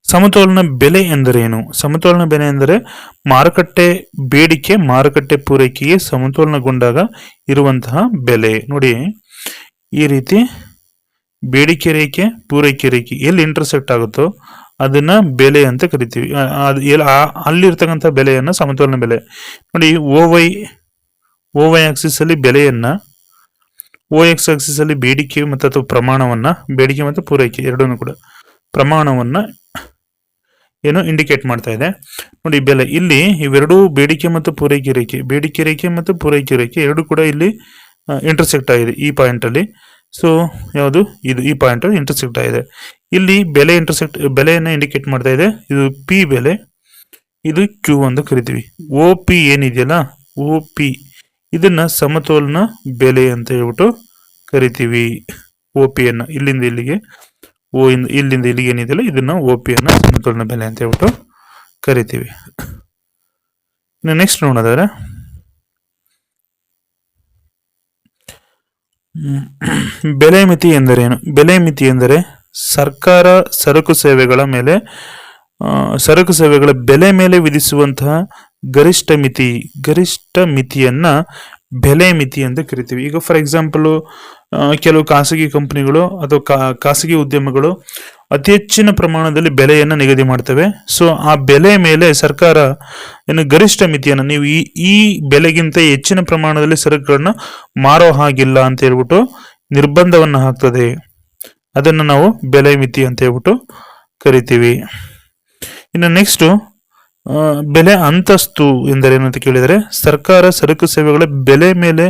ಸಮತೋಲನ ಬೆಲೆ ಎಂದರೇನು? ಸಮತೋಲನ ಬೆಲೆ ಎಂದರೆ ಮಾರುಕಟ್ಟೆ ಬೇಡಿಕೆ ಮಾರುಕಟ್ಟೆ ಪೂರೈಕೆಗೆ ಸಮತೋಲನಗೊಂಡಾಗ ಇರುವಂತಹ ಬೆಲೆ. ನೋಡಿ, ಈ ರೀತಿ ಬೇಡಿಕೆ ರೇಖೆ ಪೂರೈಕೆ ರೇಖೆ ಎಲ್ಲಿ ಇಂಟರ್ಸೆಕ್ಟ್ ಆಗುತ್ತೋ ಅದನ್ನ ಬೆಲೆ ಅಂತ ಕರಿತೀವಿ. ಅಲ್ಲಿರ್ತಕ್ಕಂಥ ಬೆಲೆಯನ್ನ ಸಮತೋಲನ ಬೆಲೆ. ನೋಡಿ, ಓ ವೈ ಆಕ್ಸಿಸ್ ಅಲ್ಲಿ ಬೆಲೆಯನ್ನ, ಓ ಎಕ್ಸ್ ಆಕ್ಸಿಸ್ ಅಲ್ಲಿ ಬೇಡಿಕೆ ಮತ್ತು ಅಥವಾ ಪ್ರಮಾಣವನ್ನ, ಬೇಡಿಕೆ ಮತ್ತು ಪೂರೈಕೆ ಎರಡನ್ನೂ ಕೂಡ ಪ್ರಮಾಣವನ್ನ ಏನು ಇಂಡಿಕೇಟ್ ಮಾಡ್ತಾ ಇದೆ. ನೋಡಿ, ಬೆಲೆ ಇಲ್ಲಿ ಇವೆರಡೂ ಬೇಡಿಕೆ ಮತ್ತು ಪೂರೈಕೆ ರೇಖೆ, ಬೇಡಿಕೆ ರೇಖೆ ಮತ್ತು ಪೂರೈಕೆ ರೇಖೆ ಎರಡು ಕೂಡ ಇಲ್ಲಿ ಇಂಟರ್ಸೆಕ್ಟ್ ಆಗಿದೆ ಈ ಪಾಯಿಂಟ್ ಅಲ್ಲಿ. ಸೊ ಯಾವುದು ಇದು, ಈ ಪಾಯಿಂಟ್ ಇಂಟರ್ಸೆಕ್ಟ್ ಆಗಿದೆ. ಇಲ್ಲಿ ಬೆಲೆಯನ್ನ ಇಂಡಿಕೇಟ್ ಮಾಡ್ತಾ ಇದೆ. ಇದು ಪಿ ಬೆಲೆ, ಇದು ಕ್ಯೂ ಅಂತ ಕರಿತೀವಿ. ಓ ಪಿ ಏನಿದೆಯಲ್ಲ, ಓ ಪಿ ಇದನ್ನ ಸಮತೋಲನ ಬೆಲೆ ಅಂತ ಹೇಳ್ಬಿಟ್ಟು ಕರಿತೀವಿ. ಓ ಪಿ ಅನ್ನ ಇಲ್ಲಿಂದ ಇಲ್ಲಿಗೆ, ಇಲ್ಲಿಂದ ಇಲ್ಲಿಗೆ ಏನಿದೆಯಲ್ಲ ಇದನ್ನ ಓ ಪಿ ಅನ್ನ ಸಮತೋಲನ ಬೆಲೆ ಅಂತ ಹೇಳ್ಬಿಟ್ಟು ಕರಿತೀವಿ. ನೆಕ್ಸ್ಟ್ ನೋಡೋದಾದ್ರೆ ಬೆಲೆ ಮಿತಿ ಎಂದರೇನು? ಬೆಲೆ ಮಿತಿ ಎಂದರೆ ಸರ್ಕಾರ ಸರಕು ಸೇವೆಗಳ ಬೆಲೆ ಮೇಲೆ ವಿಧಿಸುವಂತಹ ಗರಿಷ್ಠ ಮಿತಿಯನ್ನ ಬೆಲೆ ಮಿತಿ ಅಂತ ಕರಿತೀವಿ. ಈಗ ಫಾರ್ ಎಕ್ಸಾಂಪಲ್ ಕೆಲವು ಖಾಸಗಿ ಕಂಪನಿಗಳು ಅಥವಾ ಖಾಸಗಿ ಉದ್ಯಮಗಳು ಅತಿ ಹೆಚ್ಚಿನ ಪ್ರಮಾಣದಲ್ಲಿ ಬೆಲೆಯನ್ನು ನಿಗದಿ ಮಾಡ್ತವೆ. ಸೊ ಆ ಬೆಲೆ ಮೇಲೆ ಸರ್ಕಾರ ಏನು ಗರಿಷ್ಠ ಮಿತಿಯನ್ನು, ನೀವು ಈ ಬೆಲೆಗಿಂತ ಹೆಚ್ಚಿನ ಪ್ರಮಾಣದಲ್ಲಿ ಸರಕುಗಳನ್ನ ಮಾರೋ ಹಾಗಿಲ್ಲ ಅಂತ ಹೇಳ್ಬಿಟ್ಟು ನಿರ್ಬಂಧವನ್ನ ಹಾಕ್ತದೆ. ಅದನ್ನು ನಾವು ಬೆಲೆ ಮಿತಿ ಅಂತ ಹೇಳ್ಬಿಟ್ಟು ಕರಿತೀವಿ. ಇನ್ನು ನೆಕ್ಸ್ಟ್ ಬೆಲೆ ಅಂತಸ್ತು ಎಂದರೇನು ಅಂತ ಕೇಳಿದರೆ ಸರ್ಕಾರ ಸರಕು ಸೇವೆಗಳ ಬೆಲೆ ಮೇಲೆ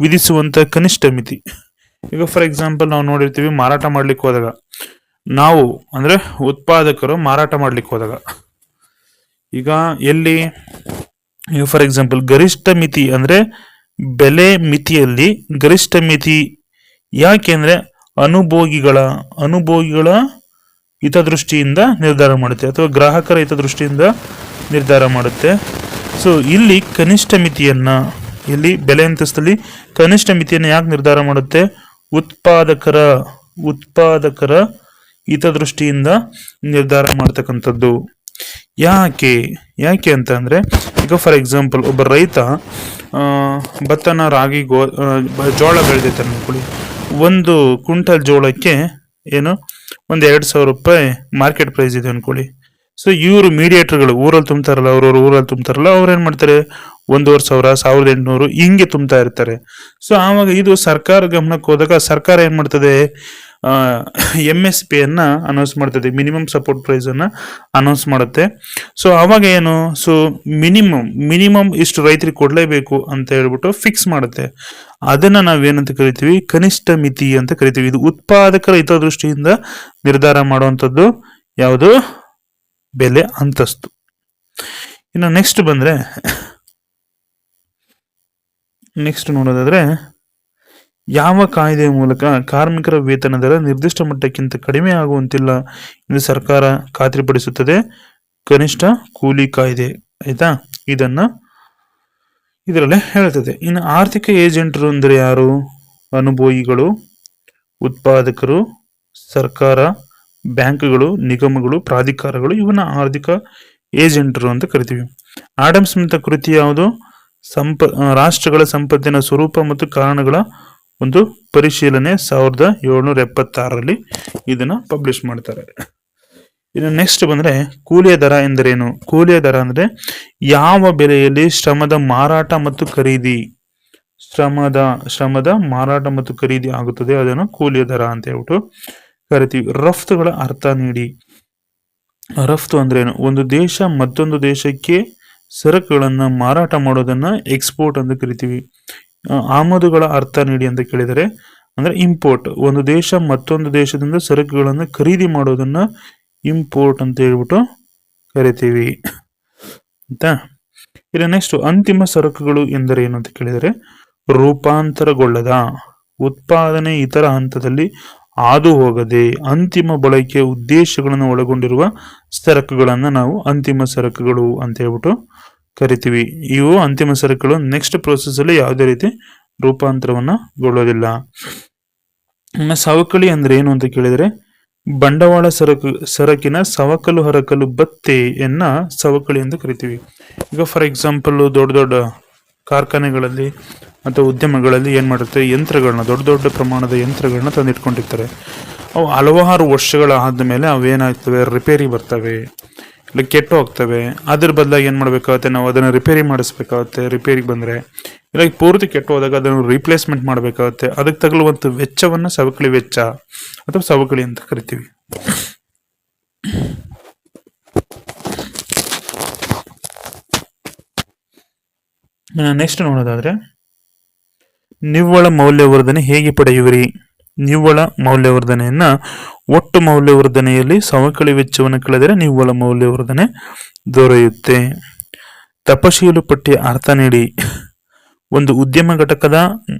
ವಿಧಿಸುವಂತ ಕನಿಷ್ಠ ಮಿತಿ. ಈಗ ಫಾರ್ ಎಕ್ಸಾಂಪಲ್ ನಾವು ನೋಡಿರ್ತೀವಿ, ಮಾರಾಟ ಮಾಡ್ಲಿಕ್ಕೆ ಹೋದಾಗ, ನಾವು ಅಂದ್ರೆ ಉತ್ಪಾದಕರು ಮಾರಾಟ ಮಾಡ್ಲಿಕ್ಕೆ ಹೋದಾಗ, ಈಗ ಎಲ್ಲಿ ಈಗ ಫಾರ್ ಎಕ್ಸಾಂಪಲ್ ಗರಿಷ್ಠ ಮಿತಿ ಅಂದ್ರೆ ಬೆಲೆ ಮಿತಿಯಲ್ಲಿ ಗರಿಷ್ಠ ಮಿತಿ ಯಾಕೆಂದ್ರೆ ಅನುಭೋಗಿಗಳ ಹಿತದೃಷ್ಟಿಯಿಂದ ನಿರ್ಧಾರ ಮಾಡುತ್ತೆ ಅಥವಾ ಗ್ರಾಹಕರ ಹಿತದೃಷ್ಟಿಯಿಂದ ನಿರ್ಧಾರ ಮಾಡುತ್ತೆ. ಸೊ ಇಲ್ಲಿ ಕನಿಷ್ಠ ಮಿತಿಯನ್ನ, ಇಲ್ಲಿ ಬೆಲೆ ಅಂತಸ್ತಲ್ಲಿ ಕನಿಷ್ಠ ಮಿತಿಯನ್ನು ಯಾಕೆ ನಿರ್ಧಾರ ಮಾಡುತ್ತೆ? ಉತ್ಪಾದಕರ ಹಿತದೃಷ್ಟಿಯಿಂದ ನಿರ್ಧಾರ ಮಾಡ್ತಕ್ಕಂಥದ್ದು. ಯಾಕೆ ಅಂತ ಅಂದ್ರೆ, ಈಗ ಫಾರ್ ಎಕ್ಸಾಂಪಲ್ ಒಬ್ಬ ರೈತ ಭತ್ತನ, ರಾಗಿ, ಜೋಳ ಬೆಳೆದಿರ್ತಾನೆ ಅನ್ಕೊಳ್ಳಿ. ಒಂದು ಕ್ವಿಂಟಲ್ ಜೋಳಕ್ಕೆ ಏನು ಒಂದು 2,000 ರೂಪಾಯಿ ಮಾರ್ಕೆಟ್ ಪ್ರೈಸ್ ಇದೆ ಅನ್ಕೊಳ್ಳಿ. ಸೊ ಇವರು ಮೀಡಿಯೇಟರ್ಗಳು ಊರಲ್ಲಿ ತುಂಬ್ತಾರಲ್ಲ, ಅವ್ರು ಏನ್ ಮಾಡ್ತಾರೆ, 1,500, 1,800 ಹಿಂಗೆ ತುಂಬ್ತಾ ಇರ್ತಾರೆ. ಸೊ ಆವಾಗ ಇದು ಸರ್ಕಾರ ಗಮನಕ್ಕೆ ಹೋದಾಗ ಸರ್ಕಾರ ಏನ್ ಮಾಡ್ತದೆ, MSP ಅನ್ನ ಅನೌನ್ಸ್ ಮಾಡ್ತದೆ, ಮಿನಿಮಮ್ ಸಪೋರ್ಟ್ ಪ್ರೈಸ್ ಅನ್ನ ಅನೌನ್ಸ್ ಮಾಡುತ್ತೆ. ಸೊ ಅವಾಗ ಏನು, ಸೊ ಮಿನಿಮಮ್ ಇಷ್ಟು ರೈತರಿಗೆ ಕೊಡ್ಲೇಬೇಕು ಅಂತ ಹೇಳ್ಬಿಟ್ಟು ಫಿಕ್ಸ್ ಮಾಡುತ್ತೆ. ಅದನ್ನ ನಾವೇನಂತ ಕರಿತೀವಿ, ಕನಿಷ್ಠ ಮಿತಿ ಅಂತ ಕರಿತೀವಿ. ಇದು ಉತ್ಪಾದಕರ ಹಿತದೃಷ್ಟಿಯಿಂದ ನಿರ್ಧಾರ ಮಾಡುವಂಥದ್ದು ಯಾವುದು? ಬೆಲೆ ಅಂತಸ್ತು. ಇನ್ನು ನೆಕ್ಸ್ಟ್ ನೋಡೋದಾದ್ರೆ, ಯಾವ ಕಾಯ್ದೆಯ ಮೂಲಕ ಕಾರ್ಮಿಕರ ವೇತನ ದರ ನಿರ್ದಿಷ್ಟ ಮಟ್ಟಕ್ಕಿಂತ ಕಡಿಮೆ ಆಗುವಂತಿಲ್ಲ ಎಂದು ಸರ್ಕಾರ ಖಾತ್ರಿಪಡಿಸುತ್ತದೆ? ಕನಿಷ್ಠ ಕೂಲಿ ಕಾಯ್ದೆ. ಆಯ್ತಾ, ಇದರಲ್ಲೇ ಹೇಳ್ತದೆ. ಇನ್ನು ಆರ್ಥಿಕ ಏಜೆಂಟರು ಅಂದ್ರೆ ಯಾರು? ಅನುಭೋಗಿಗಳು, ಉತ್ಪಾದಕರು, ಸರ್ಕಾರ, ಬ್ಯಾಂಕ್ಗಳು, ನಿಗಮಗಳು, ಪ್ರಾಧಿಕಾರಗಳು, ಇವನ್ನ ಆರ್ಥಿಕ ಏಜೆಂಟರು ಅಂತ ಕರಿತೀವಿ. ಆಡಮ್ ಸ್ಮಿತ್ ಕೃತಿ ಯಾವುದು? ರಾಷ್ಟ್ರಗಳ ಸಂಪತ್ತಿನ ಸ್ವರೂಪ ಮತ್ತು ಕಾರಣಗಳ ಒಂದು ಪರಿಶೀಲನೆ, 1776ರಲ್ಲಿ ಇದನ್ನ ಪಬ್ಲಿಷ್ ಮಾಡ್ತಾರೆ. ಇನ್ನು ನೆಕ್ಸ್ಟ್ ಕೂಲಿಯ ದರ ಎಂದರೇನು? ಕೂಲಿಯ ದರ ಅಂದ್ರೆ ಯಾವ ಬೆಲೆಯಲ್ಲಿ ಶ್ರಮದ ಮಾರಾಟ ಮತ್ತು ಖರೀದಿ ಆಗುತ್ತದೆ, ಅದನ್ನು ಕೂಲಿಯ ದರ ಅಂತ ಹೇಳ್ಬಿಟ್ಟು ಕರಿತೀವಿ. ರಫ್ತುಗಳ ಅರ್ಥ ನೀಡಿ. ರಫ್ತು ಅಂದ್ರೇನು? ಒಂದು ದೇಶ ಮತ್ತೊಂದು ದೇಶಕ್ಕೆ ಸರಕುಗಳನ್ನ ಮಾರಾಟ ಮಾಡೋದನ್ನ ಎಕ್ಸ್ಪೋರ್ಟ್ ಅಂತ ಕರಿತೀವಿ. ಆಮದುಗಳ ಅರ್ಥ ನೀಡಿ ಅಂತ ಕೇಳಿದರೆ ಅಂದ್ರೆ ಇಂಪೋರ್ಟ್. ಒಂದು ದೇಶ ಮತ್ತೊಂದು ದೇಶದಿಂದ ಸರಕುಗಳನ್ನ ಖರೀದಿ ಮಾಡೋದನ್ನ ಇಂಪೋರ್ಟ್ ಅಂತ ಹೇಳ್ಬಿಟ್ಟು ಕರಿತೀವಿ ಆಯ್ತಾ. ಇನ್ನು ನೆಕ್ಸ್ಟ್ ಅಂತಿಮ ಸರಕುಗಳು ಎಂದರೇನು ಅಂತ ಕೇಳಿದರೆ, ರೂಪಾಂತರಗೊಳ್ಳದ, ಉತ್ಪಾದನೆ ಇತರ ಹಂತದಲ್ಲಿ ಹಾದು ಹೋಗದೆ ಅಂತಿಮ ಬಳಕೆಯ ಉದ್ದೇಶಗಳನ್ನು ಒಳಗೊಂಡಿರುವ ಸರಕುಗಳನ್ನ ನಾವು ಅಂತಿಮ ಸರಕುಗಳು ಅಂತ ಹೇಳ್ಬಿಟ್ಟು ಕರಿತೀವಿ. ಇವು ಅಂತಿಮ ಸರಕುಗಳು ನೆಕ್ಸ್ಟ್ ಪ್ರೋಸೆಸ್ ಅಲ್ಲಿ ಯಾವುದೇ ರೀತಿ ರೂಪಾಂತರವನ್ನ ಸವಕಳಿ ಅಂದ್ರೆ ಏನು ಅಂತ ಕೇಳಿದ್ರೆ, ಬಂಡವಾಳ ಸರಕಿನ ಸವಕಲು ಹರಕಲು ಭತ್ಯೆಯನ್ನ ಸವಕಳಿ ಅಂತ ಕರಿತೀವಿ. ಈಗ ಫಾರ್ ಎಕ್ಸಾಂಪಲ್ ದೊಡ್ಡ ದೊಡ್ಡ ಕಾರ್ಖಾನೆಗಳಲ್ಲಿ ಅಥವಾ ಉದ್ಯಮಗಳಲ್ಲಿ ಏನ್ ಮಾಡುತ್ತೆ, ಯಂತ್ರಗಳನ್ನ, ದೊಡ್ಡ ದೊಡ್ಡ ಪ್ರಮಾಣದ ಯಂತ್ರಗಳನ್ನ ತಂದಿಟ್ಕೊಂಡಿರ್ತಾರೆ. ಅವು ಹಲವಾರು ವರ್ಷಗಳ ಆದಮೇಲೆ ಅವೇನಾಗ್ತವೆ, ರಿಪೇರಿ ಬರ್ತವೆ, ಇಲ್ಲ ಕೆಟ್ಟು ಹೋಗ್ತವೆ. ಅದ್ರ ಬದಲಾಗಿ ಏನು ಮಾಡಬೇಕಾಗುತ್ತೆ, ನಾವು ಅದನ್ನು ರಿಪೇರಿ ಮಾಡಿಸ್ಬೇಕಾಗುತ್ತೆ. ರಿಪೇರಿಗೆ ಬಂದರೆ ಇಲ್ಲ ಪೂರ್ತಿ ಕೆಟ್ಟು ಹೋದಾಗ ಅದನ್ನು ರೀಪ್ಲೇಸ್ಮೆಂಟ್ ಮಾಡಬೇಕಾಗುತ್ತೆ. ಅದಕ್ಕೆ ತಗಲುವಂಥ ವೆಚ್ಚವನ್ನು ಸವಕಳಿ ವೆಚ್ಚ ಅಥವಾ ಸವಕಳಿ ಅಂತ ಕರಿತೀವಿ. ನೆಕ್ಸ್ಟ್ ನೋಡೋದಾದ್ರೆ, ನಿವ್ವಳ ಮೌಲ್ಯವರ್ಧನೆ ಹೇಗೆ ಪಡೆಯುವಿರಿ? ನಿವ್ವಳ ಮೌಲ್ಯವರ್ಧನೆಯನ್ನ ಒಟ್ಟು ಮೌಲ್ಯವರ್ಧನೆಯಲ್ಲಿ ಸವಕಳಿ ವೆಚ್ಚವನ್ನು ಕಳೆದರೆ ನಿವ್ವಳ ಮೌಲ್ಯವರ್ಧನೆ ದೊರೆಯುತ್ತೆ. ತಪಶೀಲು ಪಟ್ಟಿಯ ಅರ್ಥ ನೀಡಿ. ಒಂದು ಉದ್ಯಮ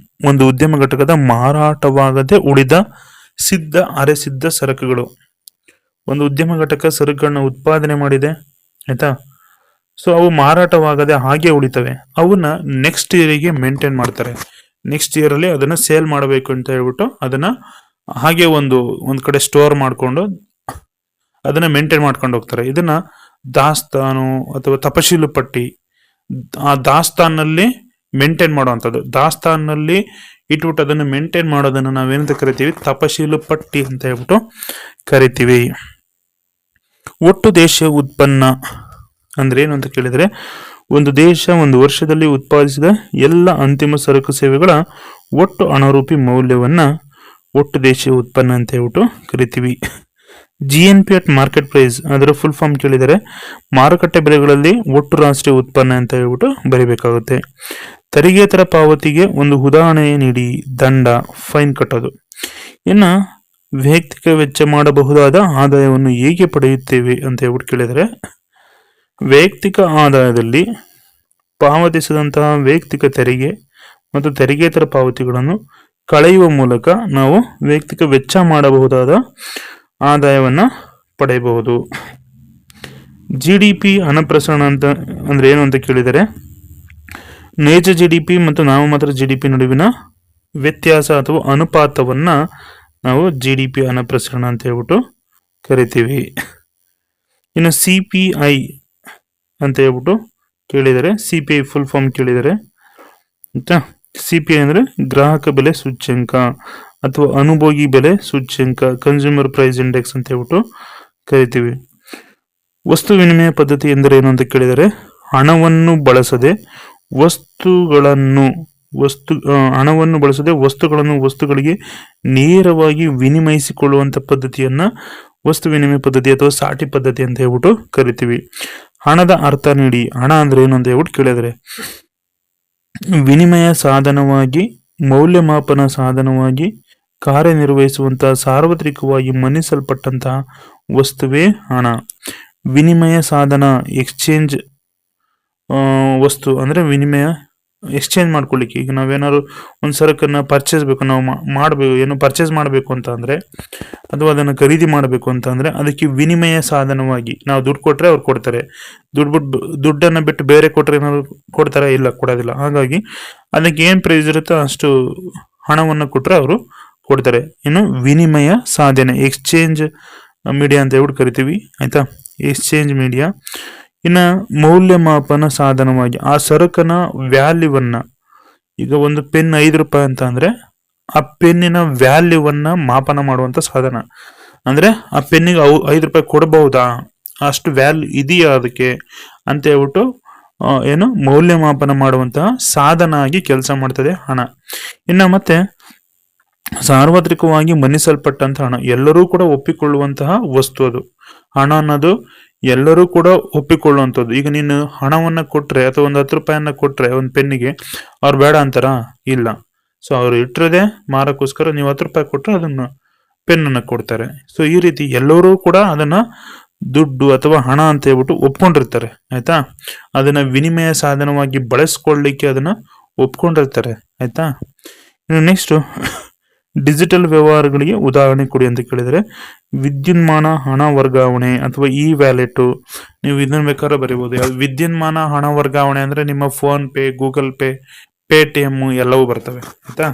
ಘಟಕದ ಮಾರಾಟವಾಗದೆ ಉಳಿದ ಸಿದ್ಧ ಅರೆಸಿದ್ಧ ಸರಕುಗಳು. ಒಂದು ಉದ್ಯಮ ಘಟಕ ಸರಕುಗಳನ್ನ ಉತ್ಪಾದನೆ ಮಾಡಿದೆ, ಆಯ್ತಾ. ಸೊ ಅವು ಮಾರಾಟವಾಗದೆ ಹಾಗೆ ಉಳಿತವೆ. ಅವನ್ನ ನೆಕ್ಸ್ಟ್ ಇಯರಿಗೆ ಮೇಂಟೈನ್ ಮಾಡ್ತಾರೆ. ನೆಕ್ಸ್ಟ್ ಇಯರ್ ಅಲ್ಲಿ ಅದನ್ನ ಸೇಲ್ ಮಾಡಬೇಕು ಅಂತ ಹೇಳ್ಬಿಟ್ಟು ಅದನ್ನ ಹಾಗೆ ಒಂದು ಕಡೆ ಸ್ಟೋರ್ ಮಾಡಿಕೊಂಡು ಅದನ್ನ ಮೇಂಟೈನ್ ಮಾಡ್ಕೊಂಡು ಹೋಗ್ತಾರೆ. ಇದನ್ನ ದಾಸ್ತಾನು ಅಥವಾ ತಪಶೀಲು ಪಟ್ಟಿ, ಆ ದಾಸ್ತಾನಲ್ಲಿ ಮೇಂಟೈನ್ ಮಾಡುವಂಥದ್ದು. ದಾಸ್ತಾನಲ್ಲಿ ಇಟ್ಬಿಟ್ಟು ಅದನ್ನು ಮೇಂಟೈನ್ ಮಾಡೋದನ್ನು ನಾವೇನಂತ ಕರಿತೀವಿ, ತಪಶೀಲು ಪಟ್ಟಿ ಅಂತ ಹೇಳ್ಬಿಟ್ಟು ಕರಿತೀವಿ. ಒಟ್ಟು ದೇಶೀಯ ಉತ್ಪನ್ನ ಅಂದ್ರೆ ಏನು ಅಂತ ಕೇಳಿದ್ರೆ, ಒಂದು ದೇಶ ಒಂದು ವರ್ಷದಲ್ಲಿ ಉತ್ಪಾದಿಸಿದ ಎಲ್ಲ ಅಂತಿಮ ಸರಕು ಸೇವೆಗಳ ಒಟ್ಟು ಅಣುರೂಪಿ ಮೌಲ್ಯವನ್ನ ಒಟ್ಟು ದೇಶೀಯ ಉತ್ಪನ್ನ ಅಂತ ಹೇಳ್ಬಿಟ್ಟು ಕರಿತೀವಿ. GNP ಅಟ್ ಮಾರ್ಕೆಟ್ ಪ್ರೈಸ್, ಅದರ ಫುಲ್ ಫಾರ್ಮ್ ಕೇಳಿದರೆ ಮಾರುಕಟ್ಟೆ ಬೆಲೆಗಳಲ್ಲಿ ಒಟ್ಟು ರಾಷ್ಟ್ರೀಯ ಉತ್ಪನ್ನ ಅಂತ ಹೇಳ್ಬಿಟ್ಟು ಬರೀಬೇಕಾಗುತ್ತೆ. ತೆರಿಗೆತರ ಪಾವತಿಗೆ ಒಂದು ಉದಾಹರಣೆ ನೀಡಿ. ದಂಡ, ಫೈನ್ ಕಟ್ಟೋದು. ಇನ್ನ ವೈಯಕ್ತಿಕ ವೆಚ್ಚ ಮಾಡಬಹುದಾದ ಆದಾಯವನ್ನು ಹೇಗೆ ಪಡೆಯುತ್ತೇವೆ ಅಂತ ಹೇಳ್ಬಿಟ್ಟು ಕೇಳಿದರೆ, ವೈಯಕ್ತಿಕ ಆದಾಯದಲ್ಲಿ ಪಾವತಿಸಿದಂತಹ ವೈಯಕ್ತಿಕ ತೆರಿಗೆ ಮತ್ತು ತೆರಿಗೆತರ ಪಾವತಿಗಳನ್ನು ಕಳೆಯುವ ಮೂಲಕ ನಾವು ವೈಯಕ್ತಿಕ ವೆಚ್ಚ ಮಾಡಬಹುದಾದ ಆದಾಯವನ್ನ ಪಡೆಯಬಹುದು. GDP ಹಣಪ್ರಸರಣ ಅಂತ ಅಂದ್ರೆ ಏನು ಅಂತ ಕೇಳಿದರೆ, ನೈಜ GDP ಮತ್ತು ನಾಮಮಾತ್ರ GDP ನಡುವಿನ ವ್ಯತ್ಯಾಸ ಅಥವಾ ಅನುಪಾತವನ್ನ ನಾವು GDP ಹಣಪ್ರಸರಣ ಅಂತ ಹೇಳ್ಬಿಟ್ಟು ಕರಿತೀವಿ. ಇನ್ನು CPI ಅಂತ ಹೇಳ್ಬಿಟ್ಟು ಕೇಳಿದರೆ, CPI ಫುಲ್ ಫಾರ್ಮ್ ಕೇಳಿದರೆ, ಆಯ್ತಾ. CPI ಅಂದ್ರೆ ಗ್ರಾಹಕ ಬೆಲೆ ಸೂಚ್ಯಂಕ ಅಥವಾ ಅನುಭೋಗಿ ಬೆಲೆ ಸೂಚ್ಯಂಕ, ಕನ್ಸ್ಯೂಮರ್ ಪ್ರೈಸ್ ಇಂಡೆಕ್ಸ್ ಅಂತ ಹೇಳ್ಬಿಟ್ಟು ಕರಿತೀವಿ. ವಸ್ತು ವಿನಿಮಯ ಪದ್ಧತಿ ಎಂದರೆ ಏನು ಅಂತ ಕೇಳಿದರೆ, ಹಣವನ್ನು ಬಳಸದೆ ವಸ್ತುಗಳಿಗೆ ನೇರವಾಗಿ ವಿನಿಮಯಿಸಿಕೊಳ್ಳುವಂತ ಪದ್ಧತಿಯನ್ನ ವಸ್ತು ವಿನಿಮಯ ಪದ್ಧತಿ ಅಥವಾ ಸಾಟಿ ಪದ್ಧತಿ ಅಂತ ಹೇಳ್ಬಿಟ್ಟು ಕರಿತೀವಿ. ಹಣದ ಅರ್ಥ ನೀಡಿ. ಹಣ ಅಂದ್ರೆ ಏನು ಅಂತ ಹೇಳ್ಬಿಟ್ಟು ಕೇಳಿದರೆ, ವಿನಿಮಯ ಸಾಧನವಾಗಿ, ಮೌಲ್ಯಮಾಪನ ಸಾಧನವಾಗಿ ಕಾರ್ಯನಿರ್ವಹಿಸುವಂತಹ ಸಾರ್ವತ್ರಿಕವಾಗಿ ಮನ್ನಿಸಲ್ಪಟ್ಟಂತಹ ವಸ್ತುವೇ ಹಣ. ವಿನಿಮಯ ಸಾಧನ, ಎಕ್ಸ್ಚೇಂಜ್ ವಸ್ತು ಅಂದ್ರೆ ವಿನಿಮಯ ಎಕ್ಸ್ಚೇಂಜ್ ಮಾಡ್ಕೊಳ್ಳಿಕ್ಕೆ. ಈಗ ನಾವೇನಾದ್ರು ಒಂದು ಸರಕನ್ನ ಪರ್ಚೇಸ್ ಬೇಕು, ನಾವು ಮಾಡಬೇಕು, ಏನು ಪರ್ಚೇಸ್ ಮಾಡಬೇಕು ಅಂತ ಅಂದ್ರೆ, ಅಥವಾ ಅದನ್ನು ಖರೀದಿ ಮಾಡಬೇಕು ಅಂತ ಅಂದ್ರೆ, ಅದಕ್ಕೆ ವಿನಿಮಯ ಸಾಧನವಾಗಿ ನಾವು ದುಡ್ಡು ಕೊಟ್ರೆ ಅವ್ರು ಕೊಡ್ತಾರೆ. ದುಡ್ಡನ್ನ ಬಿಟ್ಟು ಬೇರೆ ಕೊಟ್ರೆ ಏನಾದ್ರು ಕೊಡ್ತಾರೆ? ಇಲ್ಲ, ಕೊಡೋದಿಲ್ಲ. ಹಾಗಾಗಿ ಅದಕ್ಕೆ ಏನ್ ಪ್ರೈಸ್ ಇರುತ್ತೋ ಅಷ್ಟು ಹಣವನ್ನು ಕೊಟ್ರೆ ಅವರು ಕೊಡ್ತಾರೆ. ಇನ್ನು ವಿನಿಮಯ ಸಾಧನ, ಎಕ್ಸ್ಚೇಂಜ್ ಮೀಡಿಯಾ ಅಂತ ಹೇಳ್ಬಿಟ್ಟು ಕರಿತೀವಿ, ಆಯ್ತಾ. Exchange media. ಇನ್ನ ಮೌಲ್ಯಮಾಪನ ಸಾಧನವಾಗಿ ಆ ಸರಕನ ವ್ಯಾಲ್ಯೂವನ್ನ, ಈಗ ಒಂದು ಪೆನ್ 5 ರೂಪಾಯಿ ಅಂತ ಅಂದ್ರೆ ಆ ಪೆನ್ನಿನ ವ್ಯಾಲ್ಯೂವನ್ನ ಮಾಪನ ಮಾಡುವಂತ ಸಾಧನ. ಅಂದ್ರೆ ಆ ಪೆನ್ನಿಗೆ 5 ರೂಪಾಯಿ ಕೊಡಬಹುದಾ, ಅಷ್ಟು ವ್ಯಾಲ್ಯೂ ಇದೆಯಾ ಅದಕ್ಕೆ ಅಂತ ಹೇಳ್ಬಿಟ್ಟು ಏನು ಮೌಲ್ಯಮಾಪನ ಮಾಡುವಂತಹ ಸಾಧನ ಆಗಿ ಕೆಲಸ ಮಾಡ್ತದೆ ಹಣ. ಇನ್ನ ಮತ್ತೆ ಸಾರ್ವತ್ರಿಕವಾಗಿ ಮನ್ನಿಸಲ್ಪಟ್ಟಂತಹ ಹಣ, ಎಲ್ಲರೂ ಕೂಡ ಒಪ್ಪಿಕೊಳ್ಳುವಂತಹ ವಸ್ತು ಅದು. ಹಣ ಅನ್ನೋದು ಎಲ್ಲರೂ ಕೂಡ ಒಪ್ಪಿಕೊಳ್ಳುವಂಥದ್ದು. ಈಗ ನೀನು ಹಣವನ್ನ ಕೊಟ್ರೆ ಅಥವಾ ಒಂದು 10 ರೂಪಾಯಿಯನ್ನ ಕೊಟ್ರೆ ಒಂದು ಪೆನ್ನಿಗೆ, ಅವ್ರು ಬೇಡ ಅಂತಾರ? ಇಲ್ಲ. ಸೊ ಅವ್ರು ಇಟ್ಟಿರೋದೇ ಮಾರಕ್ಕೋಸ್ಕರ. ನೀವು 10 ರೂಪಾಯಿ ಕೊಟ್ರೆ ಅದನ್ನ ಪೆನ್ನನ್ನು ಕೊಡ್ತಾರೆ. ಸೊ ಈ ರೀತಿ ಎಲ್ಲರೂ ಕೂಡ ಅದನ್ನ ದುಡ್ಡು ಅಥವಾ ಹಣ ಅಂತ ಹೇಳ್ಬಿಟ್ಟು ಒಪ್ಕೊಂಡಿರ್ತಾರೆ, ಆಯ್ತಾ. ಅದನ್ನ ವಿನಿಮಯ ಸಾಧನವಾಗಿ ಬಳಸ್ಕೊಳ್ಳಿಕ್ಕೆ ಅದನ್ನ ಒಪ್ಕೊಂಡಿರ್ತಾರೆ, ಆಯ್ತಾ. ಇನ್ನು ನೆಕ್ಸ್ಟ್, ಡಿಜಿಟಲ್ ವ್ಯವಹಾರಗಳಿಗೆ ಉದಾಹರಣೆ ಕೊಡಿ ಅಂತ ಕೇಳಿದರೆ, ವಿದ್ಯುನ್ಮಾನ ಹಣ ವರ್ಗಾವಣೆ ಅಥವಾ ವ್ಯಾಲೆಟ್. ನೀವು ಇದನ್ನ ಬೇಕಾದ್ರೆ ಬರೀಬಹುದು. ವಿದ್ಯುನ್ಮಾನ ಹಣ ವರ್ಗಾವಣೆ ಅಂದ್ರೆ ನಿಮ್ಮ phone pay, Google pay, Paytm ಎಲ್ಲವೂ ಬರ್ತವೆ, ಆಯ್ತಾ.